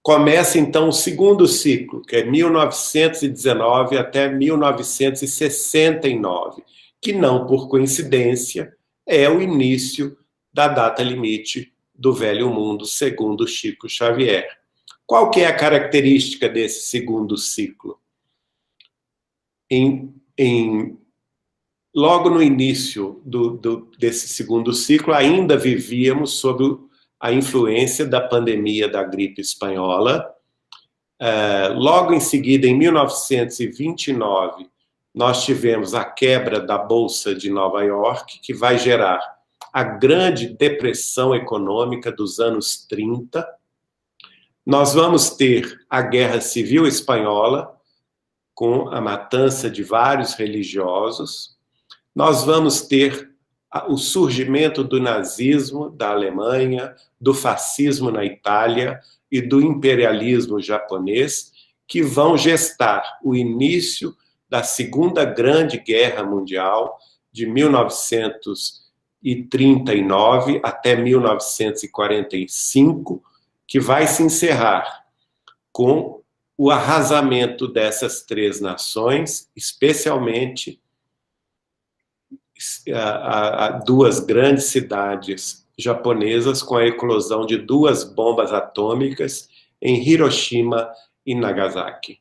Começa, então, o segundo ciclo, que é 1919 até 1969, que não por coincidência é o início da data limite do velho mundo, segundo Chico Xavier. Qual que é a característica desse segundo ciclo? Logo no início desse segundo ciclo, ainda vivíamos sob a influência da pandemia da gripe espanhola. Logo em seguida, em 1929, nós tivemos a quebra da Bolsa de Nova York, que vai gerar a grande depressão econômica dos anos 30. Nós vamos ter a Guerra Civil Espanhola, com a matança de vários religiosos. Nós vamos ter o surgimento do nazismo da Alemanha, do fascismo na Itália e do imperialismo japonês, que vão gestar o início da Segunda Grande Guerra Mundial, de 1939 até 1945, que vai se encerrar com o arrasamento dessas 3 nações, especialmente a 2 grandes cidades japonesas, com a eclosão de 2 bombas atômicas em Hiroshima e Nagasaki.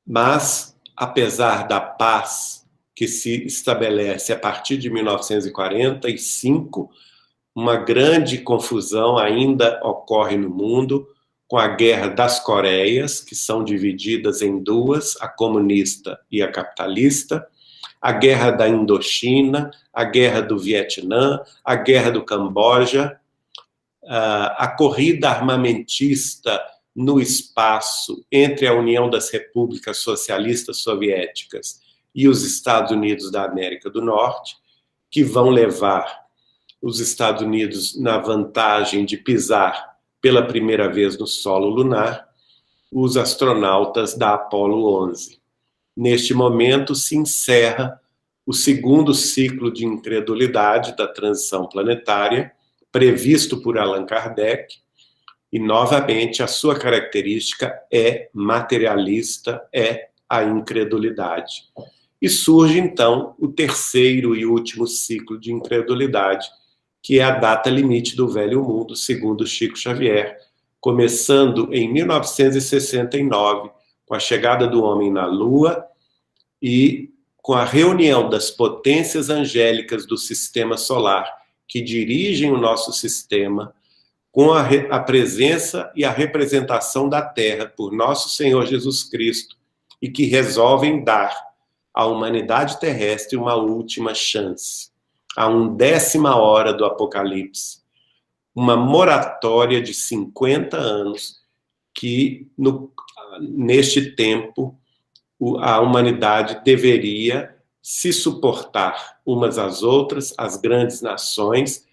Mas, apesar da paz que se estabelece a partir de 1945, uma grande confusão ainda ocorre no mundo, com a Guerra das Coreias, que são divididas em 2, a comunista e a capitalista, a Guerra da Indochina, a Guerra do Vietnã, a Guerra do Camboja, a corrida armamentista no espaço entre a União das Repúblicas Socialistas Soviéticas e os Estados Unidos da América do Norte, que vão levar os Estados Unidos na vantagem de pisar pela primeira vez no solo lunar, os astronautas da Apollo 11. Neste momento se encerra o segundo ciclo de incredulidade da transição planetária, previsto por Allan Kardec, e novamente a sua característica é materialista, é a incredulidade. E surge então o terceiro e último ciclo de incredulidade, que é a data limite do Velho Mundo, segundo Chico Xavier, começando em 1969, com a chegada do homem na Lua e com a reunião das potências angélicas do sistema solar, que dirigem o nosso sistema, com a presença e a representação da Terra por nosso Senhor Jesus Cristo, e que resolvem dar à humanidade terrestre uma última chance, a 1/10 hora do Apocalipse, uma moratória de 50 anos que, neste tempo, a humanidade deveria se suportar umas às outras, as grandes nações,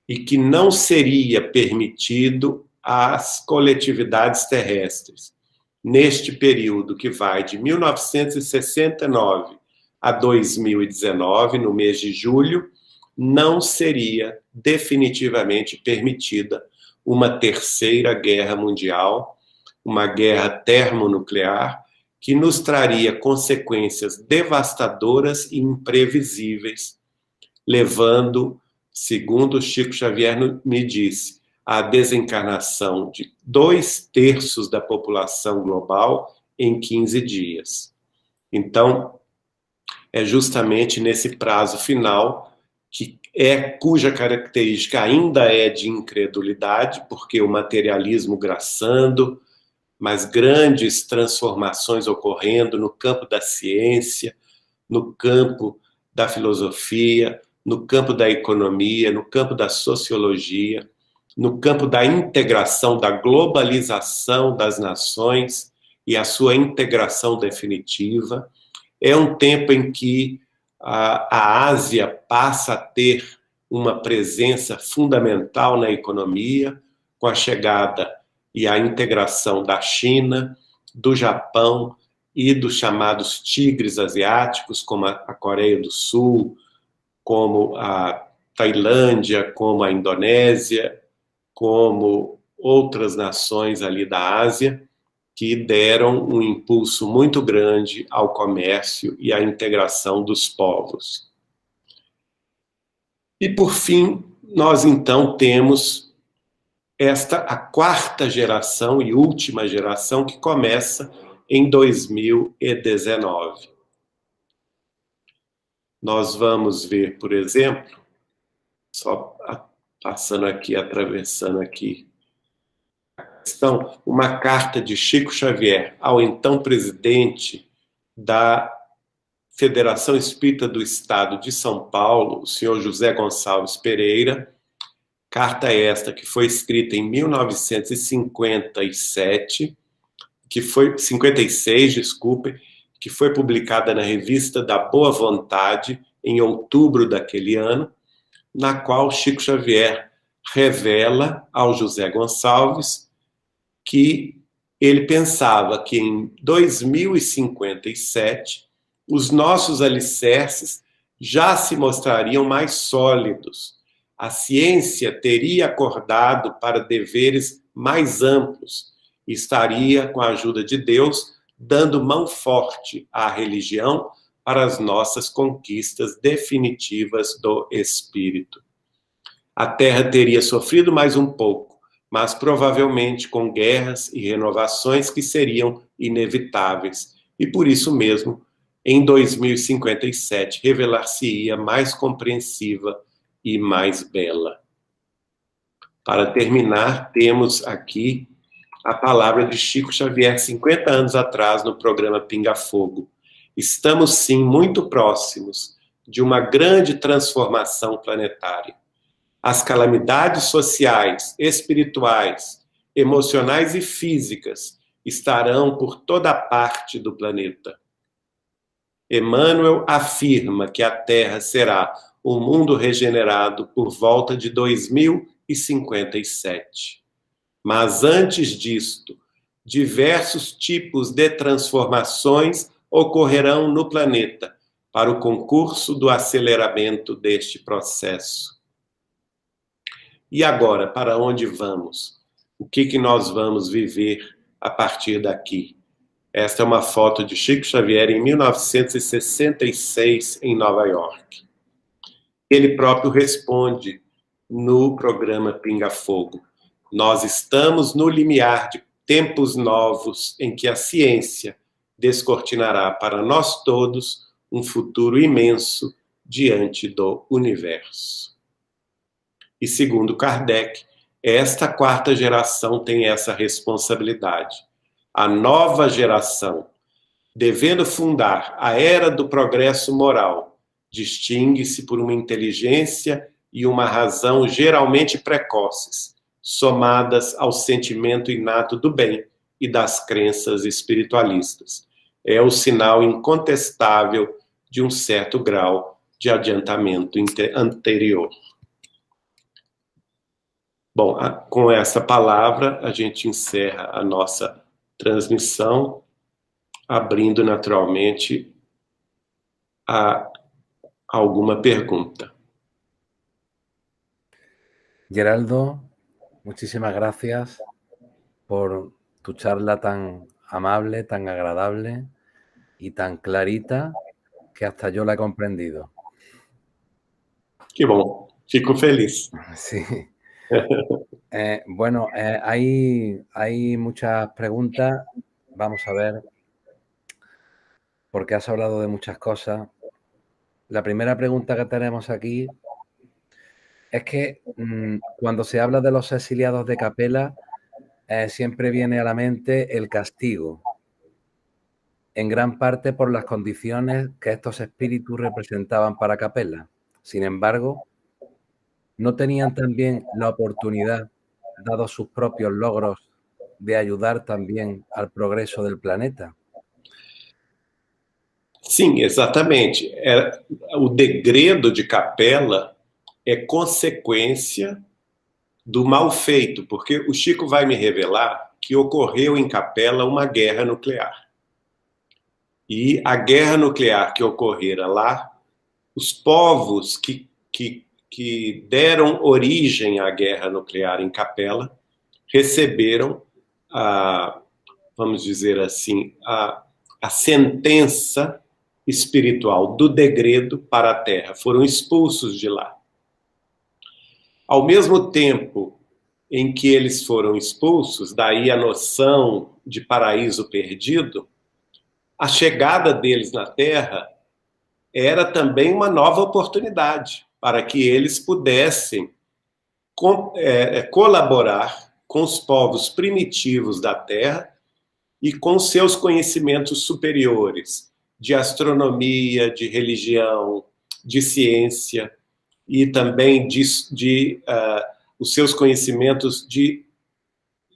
e que não seria permitido às coletividades terrestres, neste período que vai de 1969 a 2019, no mês de julho, não seria definitivamente permitida uma terceira guerra mundial, uma guerra termonuclear, que nos traria consequências devastadoras e imprevisíveis, levando, segundo Chico Xavier me disse, à desencarnação de 2/3 da população global em 15 dias. Então, é justamente nesse prazo final cuja característica ainda é de incredulidade, porque o materialismo graçando, mas grandes transformações ocorrendo no campo da ciência, no campo da filosofia, no campo da economia, no campo da sociologia, no campo da integração, da globalização das nações e a sua integração definitiva. É um tempo em que a Ásia passa a ter uma presença fundamental na economia, com a chegada e a integração da China, do Japão e dos chamados tigres asiáticos, como a Coreia do Sul, como a Tailândia, como a Indonésia, como outras nações ali da Ásia, que deram um impulso muito grande ao comércio e à integração dos povos. E, por fim, nós então temos a quarta geração e última geração, que começa em 2019. Nós vamos ver, por exemplo, só passando aqui, atravessando aqui, uma carta de Chico Xavier ao então presidente da Federação Espírita do Estado de São Paulo, o senhor José Gonçalves Pereira, carta esta que foi escrita em 1956, que foi publicada na Revista da Boa Vontade em outubro daquele ano, na qual Chico Xavier revela ao José Gonçalves que ele pensava que em 2057 os nossos alicerces já se mostrariam mais sólidos. A ciência teria acordado para deveres mais amplos e estaria, com a ajuda de Deus, dando mão forte à religião para as nossas conquistas definitivas do espírito. A Terra teria sofrido mais um pouco, mas provavelmente com guerras e renovações que seriam inevitáveis, e por isso mesmo, em 2057, revelar-se-ia mais compreensiva e mais bela. Para terminar, temos aqui a palavra de Chico Xavier, 50 anos atrás, no programa Pinga Fogo. Estamos, sim, muito próximos de uma grande transformação planetária. As calamidades sociais, espirituais emocionais e físicas estarão por toda parte do planeta. Emmanuel afirma que a Terra será um mundo regenerado por volta de 2057. Mas antes disto, diversos tipos de transformações ocorrerão no planeta para o concurso do aceleramento deste processo. E agora, para onde vamos? O que nós vamos viver a partir daqui? Esta é uma foto de Chico Xavier em 1966, em Nova York. Ele próprio responde no programa Pinga Fogo: nós estamos no limiar de tempos novos em que a ciência descortinará para nós todos um futuro imenso diante do universo. E segundo Kardec, esta quarta geração tem essa responsabilidade. A nova geração, devendo fundar a era do progresso moral, distingue-se por uma inteligência e uma razão geralmente precoces, somadas ao sentimento inato do bem e das crenças espiritualistas. É o sinal incontestável de um certo grau de adiantamento anterior. Bom, com essa palavra, a gente encerra a nossa transmissão, abrindo naturalmente a alguma pergunta. Geraldo, muchísimas gracias por tu charla tan amable, tan agradable y tan clarita que hasta yo la he comprendido. Que bom, fico feliz. Sí. Bueno, hay muchas preguntas. Vamos a ver, porque has hablado de muchas cosas. La primera pregunta que tenemos aquí es que cuando se habla de los exiliados de Capela, siempre viene a la mente el castigo, en gran parte por las condiciones que estos espíritus representaban para Capela. Sin embargo, ¿no tenían también la oportunidad, dados sus propios logros, de ayudar também ao progresso do planeta? Sim, exatamente. O degredo de Capela é consequência do mal feito, porque o Chico vai me revelar que ocorreu em Capela uma guerra nuclear. E a guerra nuclear que ocorrera lá, os povos que deram origem à guerra nuclear em Capela receberam, vamos dizer assim, a sentença espiritual do degredo para a Terra. Foram expulsos de lá. Ao mesmo tempo em que eles foram expulsos, daí a noção de paraíso perdido, a chegada deles na Terra era também uma nova oportunidade para que eles pudessem colaborar com os povos primitivos da Terra e com seus conhecimentos superiores de astronomia, de religião, de ciência e também os seus conhecimentos de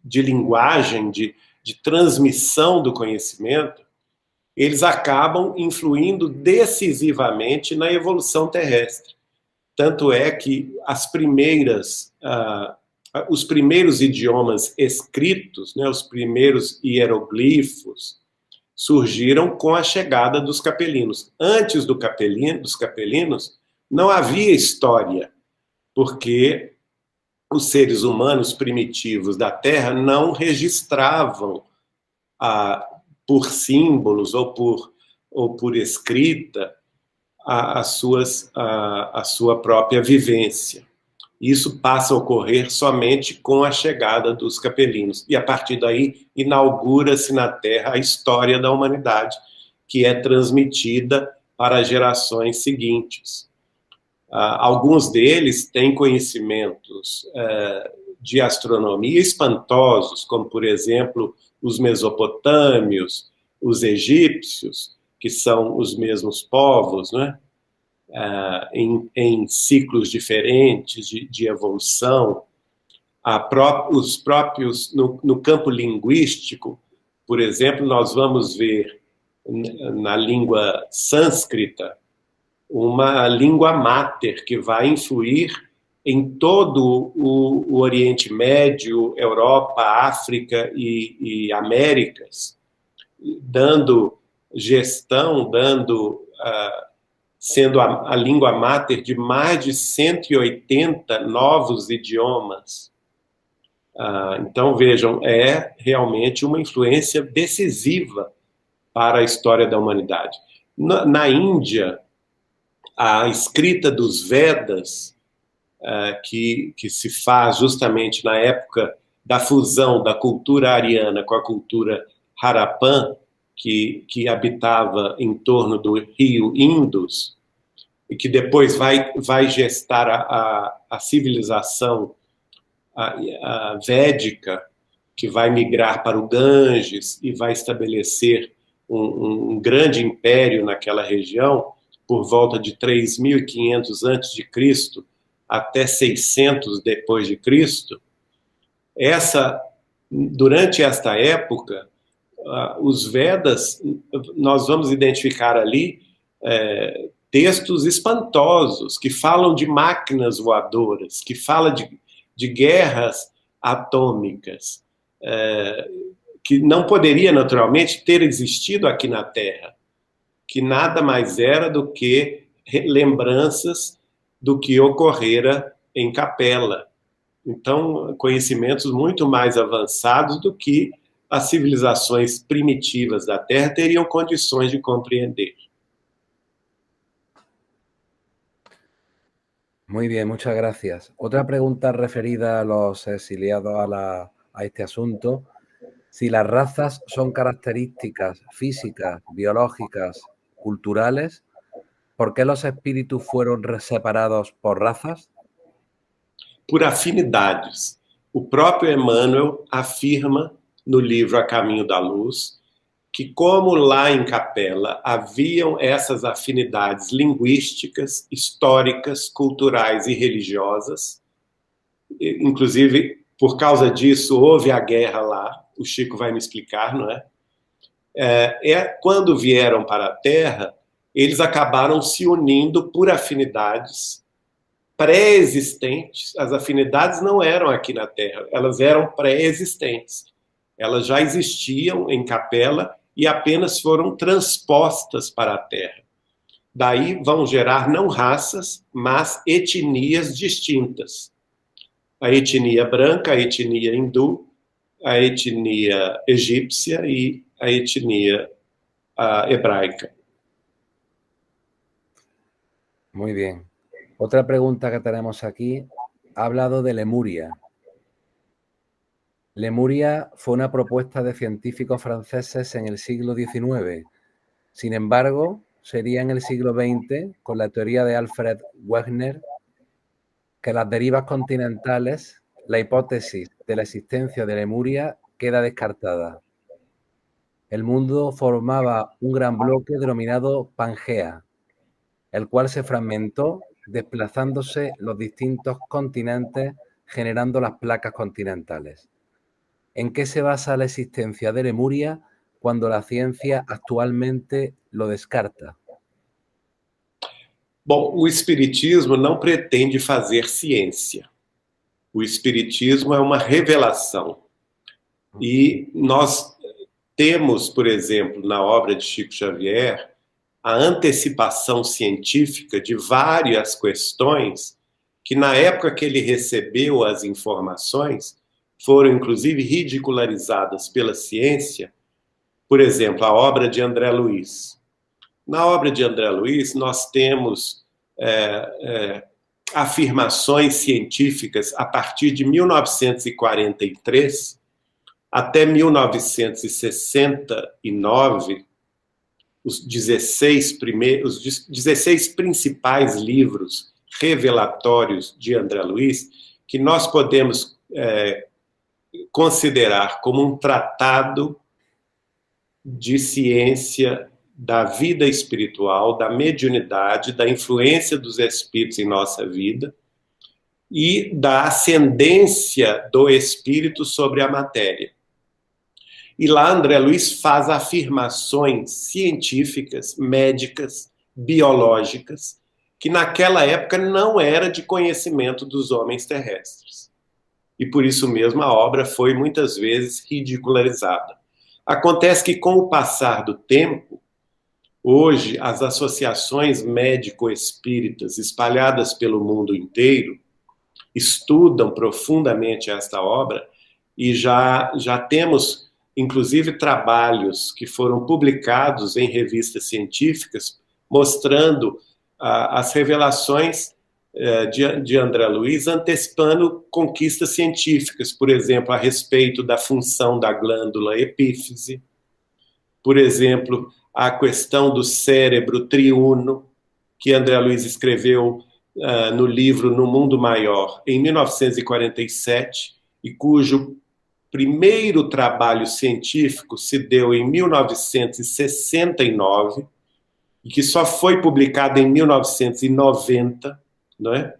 linguagem, de transmissão do conhecimento, eles acabam influindo decisivamente na evolução terrestre. Tanto é que os primeiros idiomas escritos, né, os primeiros hieroglifos, surgiram com a chegada dos capelinos. Antes dos capelinos, não havia história, porque os seres humanos primitivos da Terra não registravam por símbolos ou por escrita a sua própria vivência. Isso passa a ocorrer somente com a chegada dos capelinos. E, a partir daí, inaugura-se na Terra a história da humanidade, que é transmitida para as gerações seguintes. Alguns deles têm conhecimentos de astronomia espantosos, como, por exemplo, os mesopotâmios, os egípcios, que são os mesmos povos, né? Em ciclos diferentes de evolução, Os próprios, no campo linguístico, por exemplo, nós vamos ver na língua sânscrita uma língua máter que vai influir em todo o Oriente Médio, Europa, África e Américas, dando gestão, sendo a língua máter de mais de 180 novos idiomas. Então, vejam, é realmente uma influência decisiva para a história da humanidade. Na Índia, a escrita dos Vedas, que se faz justamente na época da fusão da cultura ariana com a cultura Harappan, que habitava em torno do rio Indus, e que depois vai gestar a civilização a védica, que vai migrar para o Ganges e vai estabelecer um grande império naquela região, por volta de 3.500 a.C. até 600 depois de Cristo. Durante esta época, os Vedas, nós vamos identificar ali textos espantosos que falam de máquinas voadoras, que falam de guerras atômicas, que não poderia naturalmente ter existido aqui na Terra, que nada mais era do que lembranças do que ocorrera em Capela. Então, conhecimentos muito mais avançados do que as civilizações primitivas da Terra teriam condições de compreender. Muy bien, muchas gracias. Otra pregunta referida a los exiliados a este asunto. Si las razas son características físicas, biológicas, culturales, ¿por qué los espíritus fueron separados por razas? Por afinidades. O próprio Emmanuel afirma no livro A Caminho da Luz que, como lá em Capela haviam essas afinidades linguísticas, históricas, culturais e religiosas, inclusive por causa disso houve a guerra lá, o Chico vai me explicar, não é? Quando vieram para a Terra, eles acabaram se unindo por afinidades pré-existentes. As afinidades não eram aqui na Terra, elas eram pré-existentes. Elas já existiam em Capela e apenas foram transpostas para a Terra. Daí vão gerar não raças, mas etnias distintas. A etnia branca, a etnia hindu, a etnia egípcia e a etnia hebraica. Muy bien. Otra pregunta que tenemos aquí. Ha hablado de Lemuria. Lemuria fue una propuesta de científicos franceses en el siglo XIX. Sin embargo, sería en el siglo XX, con la teoría de Alfred Wegener, que las derivas continentales, la hipótesis de la existencia de Lemuria queda descartada. El mundo formaba un gran bloque denominado Pangea, el cual se fragmentó desplazándose los distintos continentes, generando las placas continentales. ¿En qué se basa la existencia de Lemuria cuando la ciencia actualmente lo descarta? Bom, o Espiritismo não pretende fazer ciência. O Espiritismo é uma revelação. E nós temos, por exemplo, na obra de Chico Xavier, a antecipação científica de várias questões que, na época que ele recebeu as informações, foram inclusive ridicularizadas pela ciência. Por exemplo, a obra de André Luiz. Na obra de André Luiz, nós temos afirmações científicas a partir de 1943 até 1969, os 16 principais livros revelatórios de André Luiz, que nós podemos considerar como um tratado de ciência da vida espiritual, da mediunidade, da influência dos espíritos em nossa vida. e da ascendência do espírito sobre a matéria. E lá André Luiz faz afirmações científicas, médicas, biológicas, que naquela época não era de conhecimento dos homens terrestres. E por isso mesmo a obra foi muitas vezes ridicularizada. Acontece que com o passar do tempo, hoje as associações médico-espíritas espalhadas pelo mundo inteiro estudam profundamente esta obra e já temos, inclusive, trabalhos que foram publicados em revistas científicas mostrando as revelações de André Luiz antecipando conquistas científicas, por exemplo, a respeito da função da glândula epífise, por exemplo, a questão do cérebro triuno, que André Luiz escreveu no livro No Mundo Maior, em 1947, e cujo primeiro trabalho científico se deu em 1969, e que só foi publicado em 1990, não é?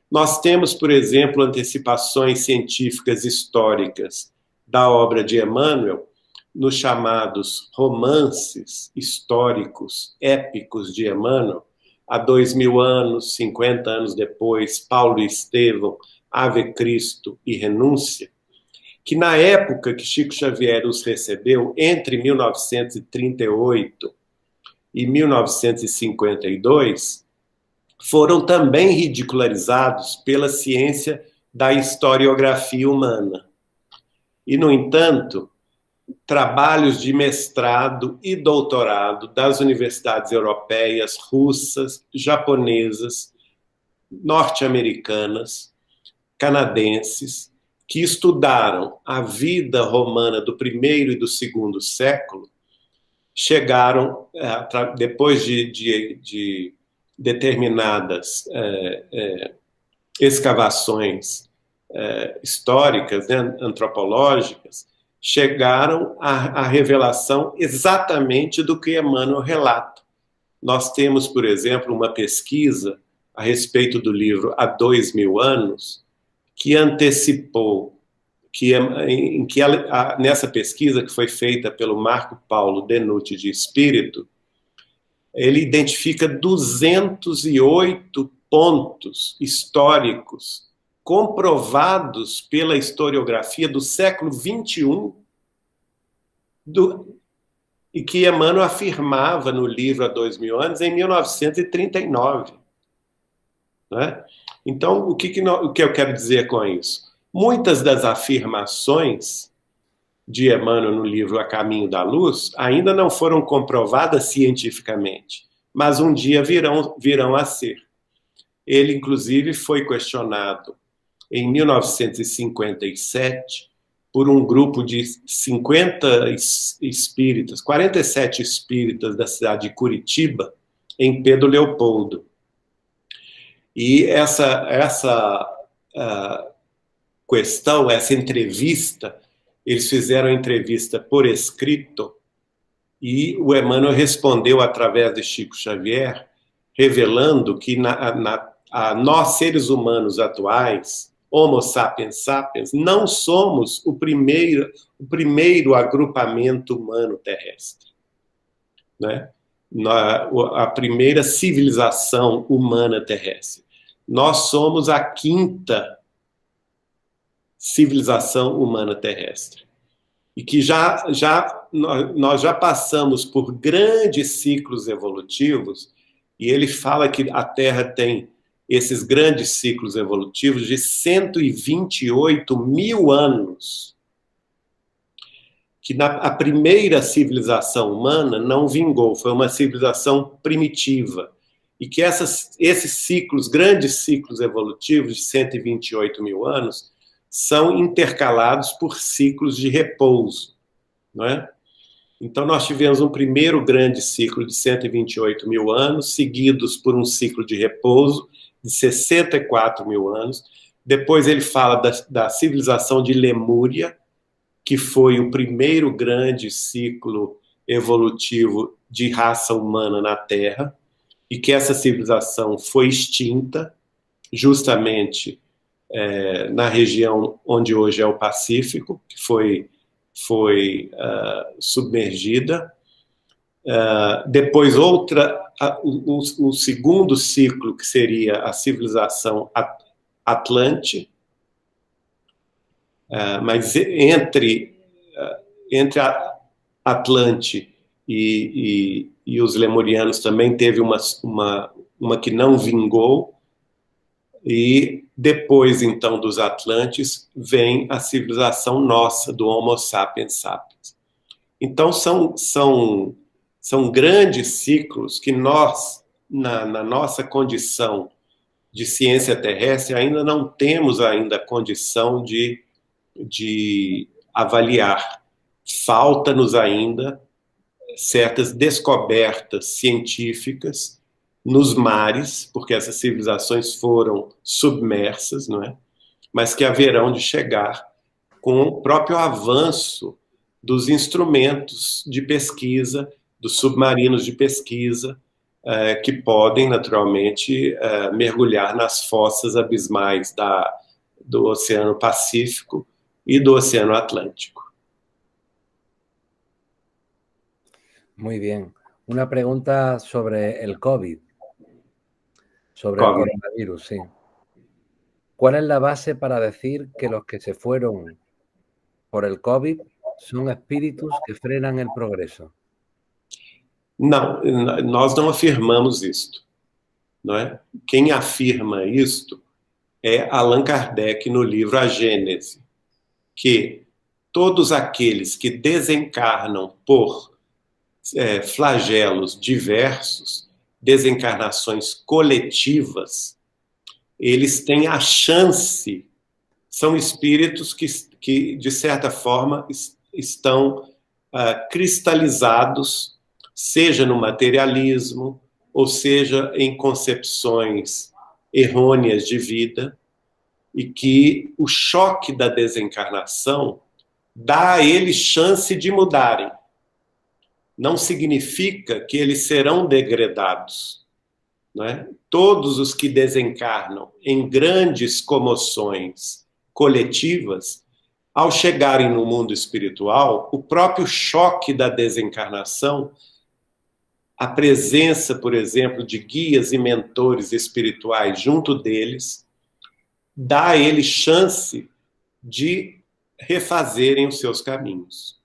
Nós temos, por exemplo, antecipações científicas históricas da obra de Emmanuel, nos chamados romances históricos épicos de Emmanuel, há 2000 anos, 50 anos depois, Paulo e Estevão, Ave Cristo e Renúncia, que na época que Chico Xavier os recebeu, entre 1938 e 1952, foram também ridicularizados pela ciência da historiografia humana. E, no entanto, trabalhos de mestrado e doutorado das universidades europeias, russas, japonesas, norte-americanas, canadenses, que estudaram a vida romana do primeiro e do segundo século, chegaram, depois de determinadas escavações históricas, né, antropológicas, chegaram à revelação exatamente do que Emmanuel relata. Nós temos, por exemplo, uma pesquisa a respeito do livro Há 2000 anos, que antecipou, nessa pesquisa que foi feita pelo Marco Paulo Denuti de Espírito, ele identifica 208 pontos históricos comprovados pela historiografia do século XXI, e que Emmanuel afirmava no livro Há 2000 anos, em 1939. Né? Então, o que eu quero dizer com isso? Muitas das afirmações de Emmanuel no livro A Caminho da Luz ainda não foram comprovadas cientificamente, mas um dia virão a ser. Ele, inclusive, foi questionado em 1957 por um grupo de 50 espíritas, 47 espíritas da cidade de Curitiba, em Pedro Leopoldo. E essa questão, essa entrevista, eles fizeram a entrevista por escrito e o Emmanuel respondeu através de Chico Xavier, revelando que nós, seres humanos atuais, Homo sapiens sapiens, não somos o primeiro agrupamento humano terrestre. Né? A primeira civilização humana terrestre. Nós somos a quinta civilização humana terrestre. E que nós já passamos por grandes ciclos evolutivos, e ele fala que a Terra tem esses grandes ciclos evolutivos de 128 mil anos, que a primeira civilização humana não vingou, foi uma civilização primitiva, e que esses ciclos, grandes ciclos evolutivos de 128 mil anos, são intercalados por ciclos de repouso, não é? Então, nós tivemos um primeiro grande ciclo de 128 mil anos, seguidos por um ciclo de repouso de 64 mil anos. Depois ele fala da civilização de Lemúria, que foi o primeiro grande ciclo evolutivo de raça humana na Terra, e que essa civilização foi extinta justamente na região onde hoje é o Pacífico, que foi submergida. Depois o segundo ciclo, que seria a civilização Atlante, mas entre a Atlante e os lemurianos também teve uma que não vingou, e depois, então, dos Atlantes, vem a civilização nossa, do Homo sapiens sapiens. Então, são grandes ciclos que nós, na nossa condição de ciência terrestre, ainda não temos ainda a condição de avaliar. Falta-nos ainda certas descobertas científicas nos mares, porque essas civilizações foram submersas, não é? Mas que haverão de chegar com o próprio avanço dos instrumentos de pesquisa, dos submarinos de pesquisa, que podem, naturalmente, mergulhar nas fossas abismais do Oceano Pacífico e do Oceano Atlântico. Muy bien. Una pregunta sobre el COVID, sobre el coronavirus, sí. ¿Cuál es la base para decir que los que se fueron por el COVID son espíritus que frenan el progreso? Não, nós não afirmamos isto, não é? Quem afirma isto é Allan Kardec no livro A Gênese, que todos aqueles que desencarnam por flagelos diversos, desencarnações coletivas, eles têm a chance, são espíritos que de certa forma, estão cristalizados, seja no materialismo, ou seja em concepções errôneas de vida, e que o choque da desencarnação dá a eles chance de mudarem. Não significa que eles serão degradados, não é? Todos os que desencarnam em grandes comoções coletivas, ao chegarem no mundo espiritual, o próprio choque da desencarnação, a presença, por exemplo, de guias e mentores espirituais junto deles, dá a eles chance de refazerem os seus caminhos,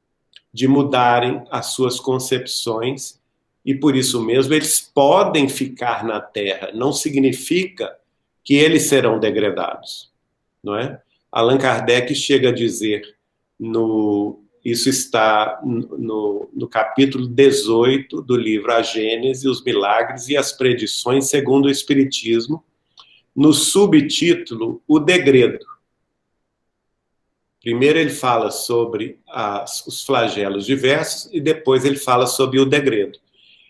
de mudarem as suas concepções, e por isso mesmo eles podem ficar na Terra. Não significa que eles serão degradados, não é? Allan Kardec chega a dizer, isso está no capítulo 18 do livro A Gênese, os Milagres e as Predições segundo o Espiritismo, no subtítulo O Degredo. Primeiro ele fala sobre os flagelos diversos e depois ele fala sobre o degredo.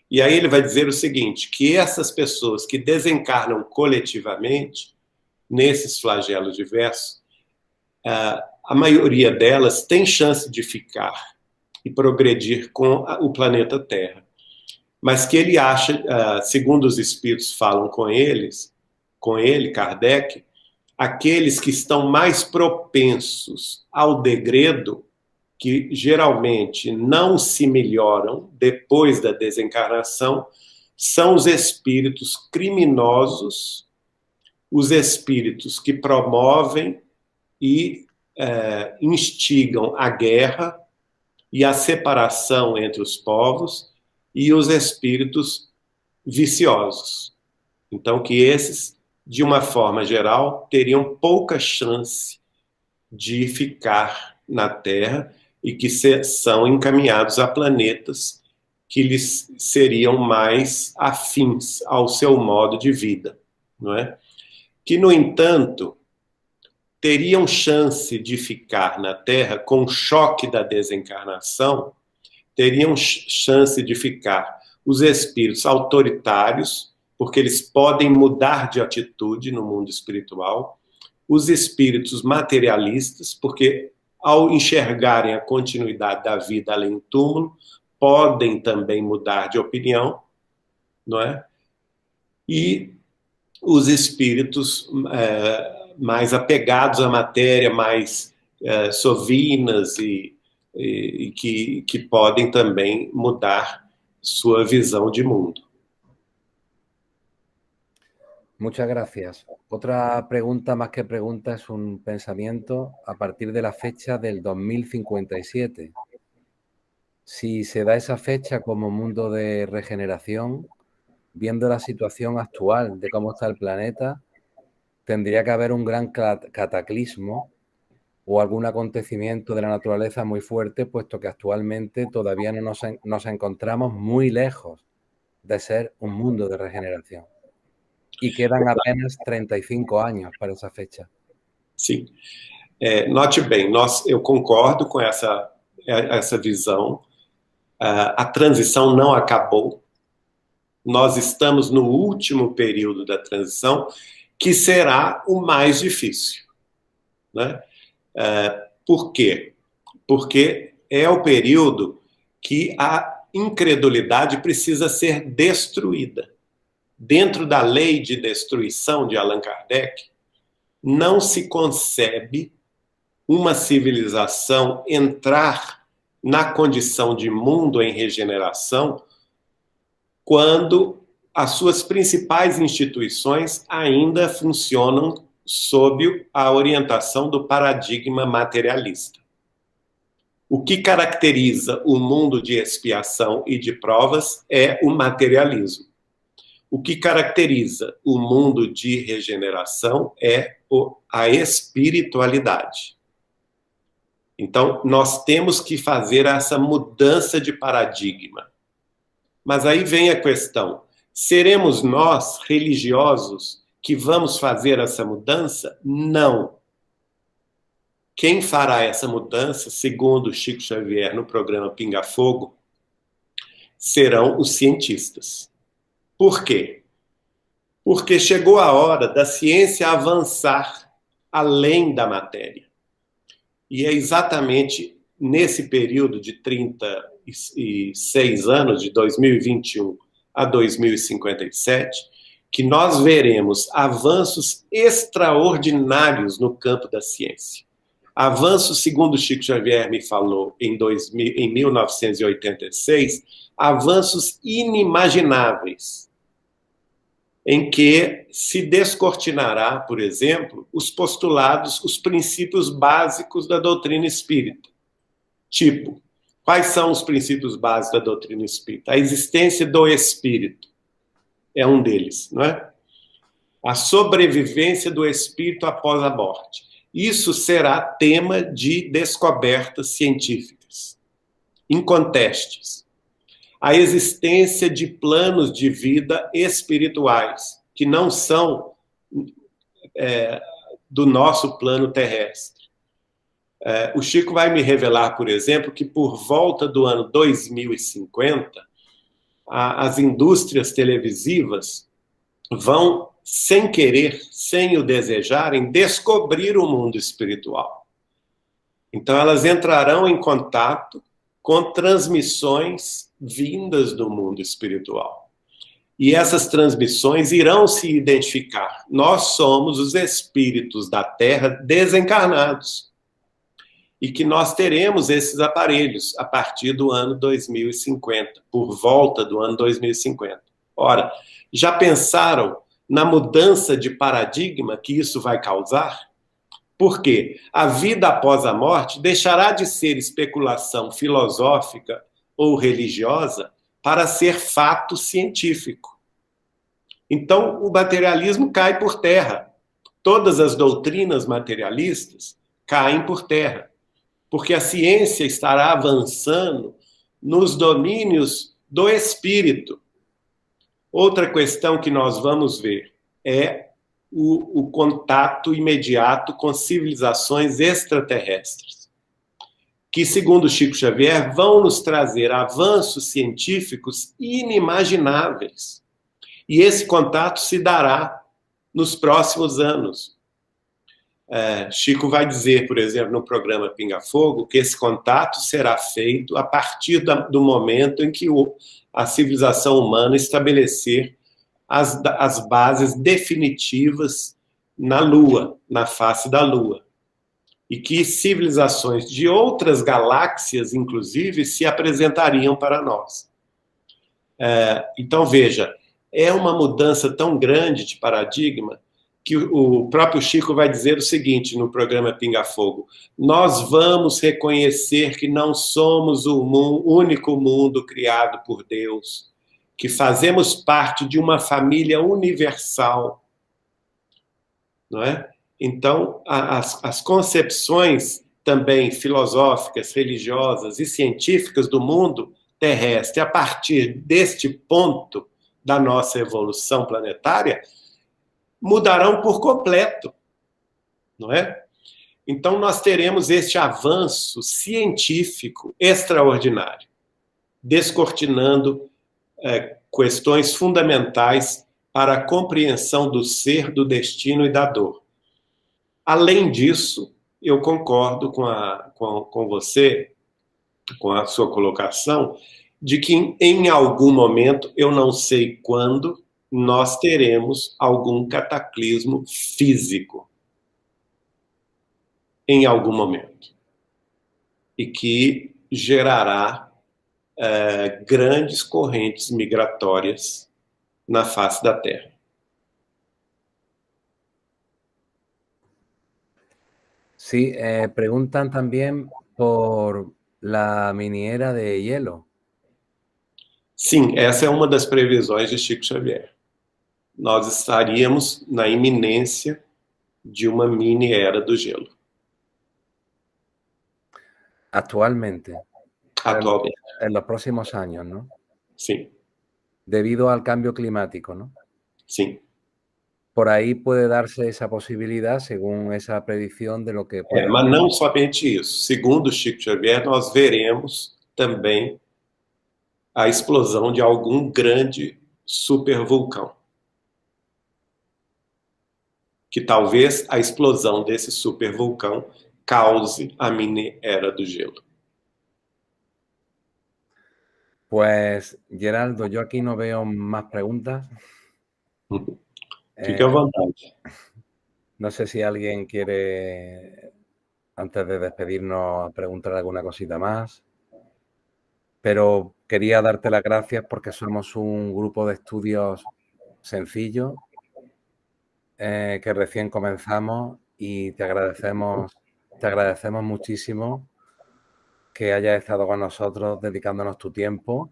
E aí ele vai dizer o seguinte, que essas pessoas que desencarnam coletivamente, nesses flagelos diversos, a maioria delas tem chance de ficar e progredir com o planeta Terra. Mas que ele acha, segundo os espíritos falam com ele, Kardec, aqueles que estão mais propensos ao degredo, que geralmente não se melhoram depois da desencarnação, são os espíritos criminosos, os espíritos que promovem e instigam a guerra e a separação entre os povos, e os espíritos viciosos. Então, que esses, de uma forma geral, teriam pouca chance de ficar na Terra e que são encaminhados a planetas que lhes seriam mais afins ao seu modo de vida, não é? Que, no entanto, teriam chance de ficar na Terra com o choque da desencarnação, teriam chance de ficar os espíritos autoritários, porque eles podem mudar de atitude no mundo espiritual, os espíritos materialistas, porque ao enxergarem a continuidade da vida além do túmulo, podem também mudar de opinião, não é? E os espíritos mais apegados à matéria, mais sovinas e que podem também mudar sua visão de mundo. Muchas gracias. Otra pregunta, más que pregunta, es un pensamiento a partir de la fecha del 2057. Si se da esa fecha como mundo de regeneración, viendo la situación actual de cómo está el planeta, tendría que haber un gran cataclismo o algún acontecimiento de la naturaleza muy fuerte, puesto que actualmente todavía no nos encontramos muy lejos de ser un mundo de regeneración. E quedam apenas 35 anos para essa fecha. Sim. Note bem, eu concordo com essa visão. A transição não acabou. Nós estamos no último período da transição, que será o mais difícil. Né? Por quê? Porque é o período que a incredulidade precisa ser destruída. Dentro da lei de destruição de Allan Kardec, não se concebe uma civilização entrar na condição de mundo em regeneração quando as suas principais instituições ainda funcionam sob a orientação do paradigma materialista. O que caracteriza o mundo de expiação e de provas é o materialismo. O que caracteriza o mundo de regeneração é a espiritualidade. Então, nós temos que fazer essa mudança de paradigma. Mas aí vem a questão: seremos nós, religiosos, que vamos fazer essa mudança? Não. Quem fará essa mudança, segundo Chico Xavier no programa Pinga Fogo, serão os cientistas. Por quê? Porque chegou a hora da ciência avançar além da matéria. E é exatamente nesse período de 36 anos, de 2021 a 2057, que nós veremos avanços extraordinários no campo da ciência. Avanços, segundo Chico Xavier me falou em 1986, avanços inimagináveis, em que se descortinará, por exemplo, os postulados, os princípios básicos da doutrina espírita. Tipo, quais são os princípios básicos da doutrina espírita? A existência do espírito é um deles, não é? A sobrevivência do espírito após a morte. Isso será tema de descobertas científicas, incontestes. A existência de planos de vida espirituais, que não são do nosso plano terrestre. O Chico vai me revelar, por exemplo, que por volta do ano 2050, as indústrias televisivas vão, sem querer, sem o desejarem, descobrir o mundo espiritual. Então, elas entrarão em contato com transmissões vindas do mundo espiritual. E essas transmissões irão se identificar. Nós somos os espíritos da Terra desencarnados. E que nós teremos esses aparelhos a partir do ano 2050, por volta do ano 2050. Ora, já pensaram na mudança de paradigma que isso vai causar? Porque a vida após a morte deixará de ser especulação filosófica ou religiosa para ser fato científico. Então, o materialismo cai por terra. Todas as doutrinas materialistas caem por terra, porque a ciência estará avançando nos domínios do espírito. Outra questão que nós vamos ver é o contato imediato com civilizações extraterrestres, que, segundo Chico Xavier, vão nos trazer avanços científicos inimagináveis. E esse contato se dará nos próximos anos. Chico vai dizer, por exemplo, no programa Pinga Fogo, que esse contato será feito a partir do momento em que a civilização humana estabelecer as bases definitivas na Lua, na face da Lua. E que civilizações de outras galáxias, inclusive, se apresentariam para nós. Então, veja, é uma mudança tão grande de paradigma que o próprio Chico vai dizer o seguinte no programa Pinga Fogo: nós vamos reconhecer que não somos o único mundo criado por Deus, que fazemos parte de uma família universal, não é? Então, as concepções também filosóficas, religiosas e científicas do mundo terrestre, a partir deste ponto da nossa evolução planetária, mudarão por completo, não é? Então, nós teremos este avanço científico extraordinário, descortinando questões fundamentais para a compreensão do ser, do destino e da dor. Além disso, eu concordo com você, com a sua colocação, de que em algum momento, eu não sei quando, nós teremos algum cataclismo físico. Em algum momento. E que gerará grandes correntes migratórias na face da Terra. Sí, preguntan también por la miniera de hielo. Sim, essa é uma das previsões de Chico Xavier. Nós estaríamos na iminência de uma mini era do gelo. Actualmente. Atualmente. En los próximos años, ¿no? Sim. Debido al cambio climático, ¿no? Sim. Por ahí puede darse esa posibilidad, según esa predicción de lo que puede... Mas não somente isso. Segundo Chico Xavier, nós veremos também a explosão de algum grande supervulcão. Que talvez a explosão desse supervulcão cause a mini era do gelo. Pues, Geraldo, yo aquí no veo más preguntas. Fique à vontade. No sé si alguien quiere, antes de despedirnos, preguntar alguna cosita más. Pero quería darte las gracias porque somos un grupo de estudios sencillo, que recién comenzamos, y te agradecemos muchísimo que hayas estado con nosotros dedicándonos tu tiempo,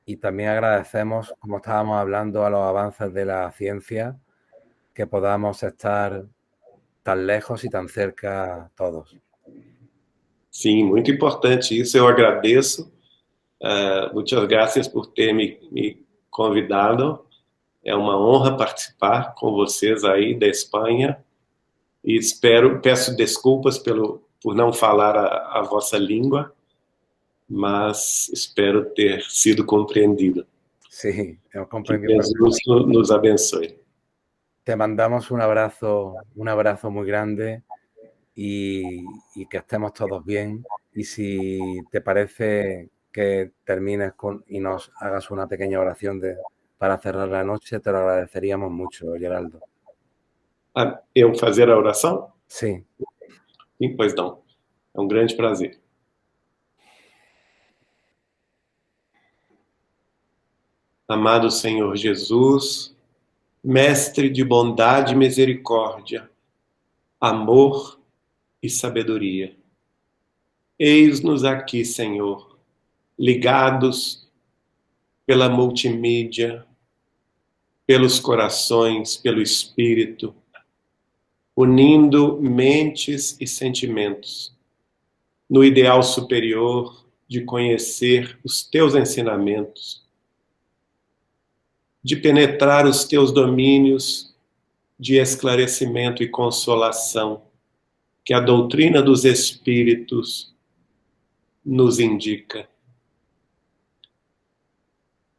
y también agradecemos, como estábamos hablando, a los avances de la ciencia, que podamos estar tan lejos y tan cerca todos. Sim, muito importante isso, eu agradeço. Muitas graças por ter me convidado. É uma honra participar com vocês aí da Espanha. E peço desculpas por não falar a vossa língua, mas espero ter sido compreendido. Sí, hemos Que comprendido. Jesus nos abençoe. Te mandamos un abrazo muy grande, y que estemos todos bien. Y si te parece que termines y nos hagas una pequeña oración para cerrar la noche, te lo agradeceríamos mucho, Geraldo. Eu fazer a oração? Sí. Sim, pois não. É um grande prazer. Amado Senhor Jesus, Mestre de bondade e misericórdia, amor e sabedoria. Eis-nos aqui, Senhor, ligados pela multimídia, pelos corações, pelo Espírito, unindo mentes e sentimentos no ideal superior de conhecer os teus ensinamentos, de penetrar os teus domínios de esclarecimento e consolação que a doutrina dos Espíritos nos indica.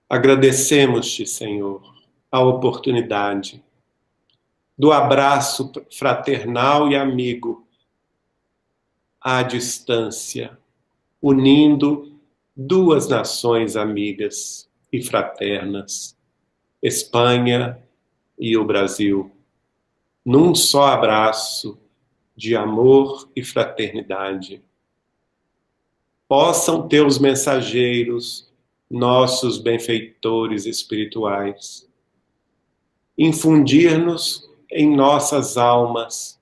Agradecemos-te, Senhor, a oportunidade do abraço fraternal e amigo à distância, unindo duas nações amigas e fraternas, Espanha e o Brasil. num só abraço de amor e fraternidade. Possam teus mensageiros, nossos benfeitores espirituais, infundir-nos em nossas almas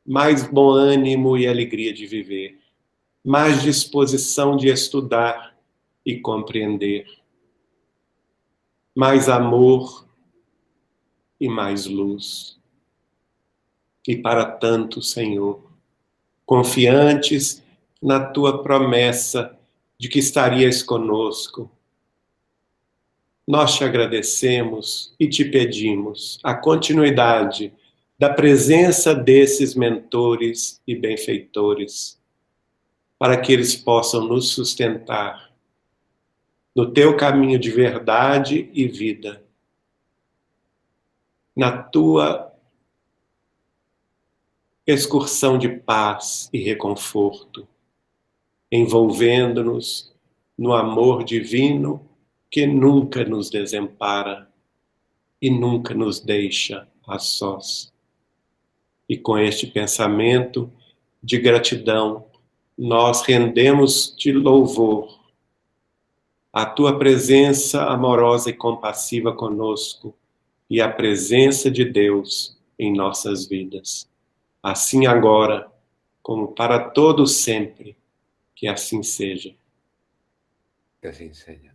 mais bom ânimo e alegria de viver, mais disposição de estudar e compreender, mais amor e mais luz. E para tanto, Senhor, confiantes na tua promessa de que estarias conosco, nós te agradecemos e te pedimos a continuidade da presença desses mentores e benfeitores, para que eles possam nos sustentar no teu caminho de verdade e vida, na tua excursão de paz e reconforto, envolvendo-nos no amor divino que nunca nos desampara e nunca nos deixa a sós. E com este pensamento de gratidão, nós rendemos-te louvor a tua presença amorosa e compassiva conosco e a presença de Deus em nossas vidas. Assim agora, como para todo sempre, que assim seja. Que así seja.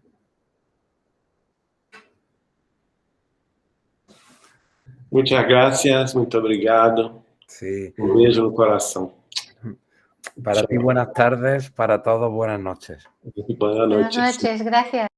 Muchas gracias, muito obrigado. Sí. Un beijo no coração. Para ti buenas tardes, para todos buenas noches. Boa noite. Buenas noches, gracias.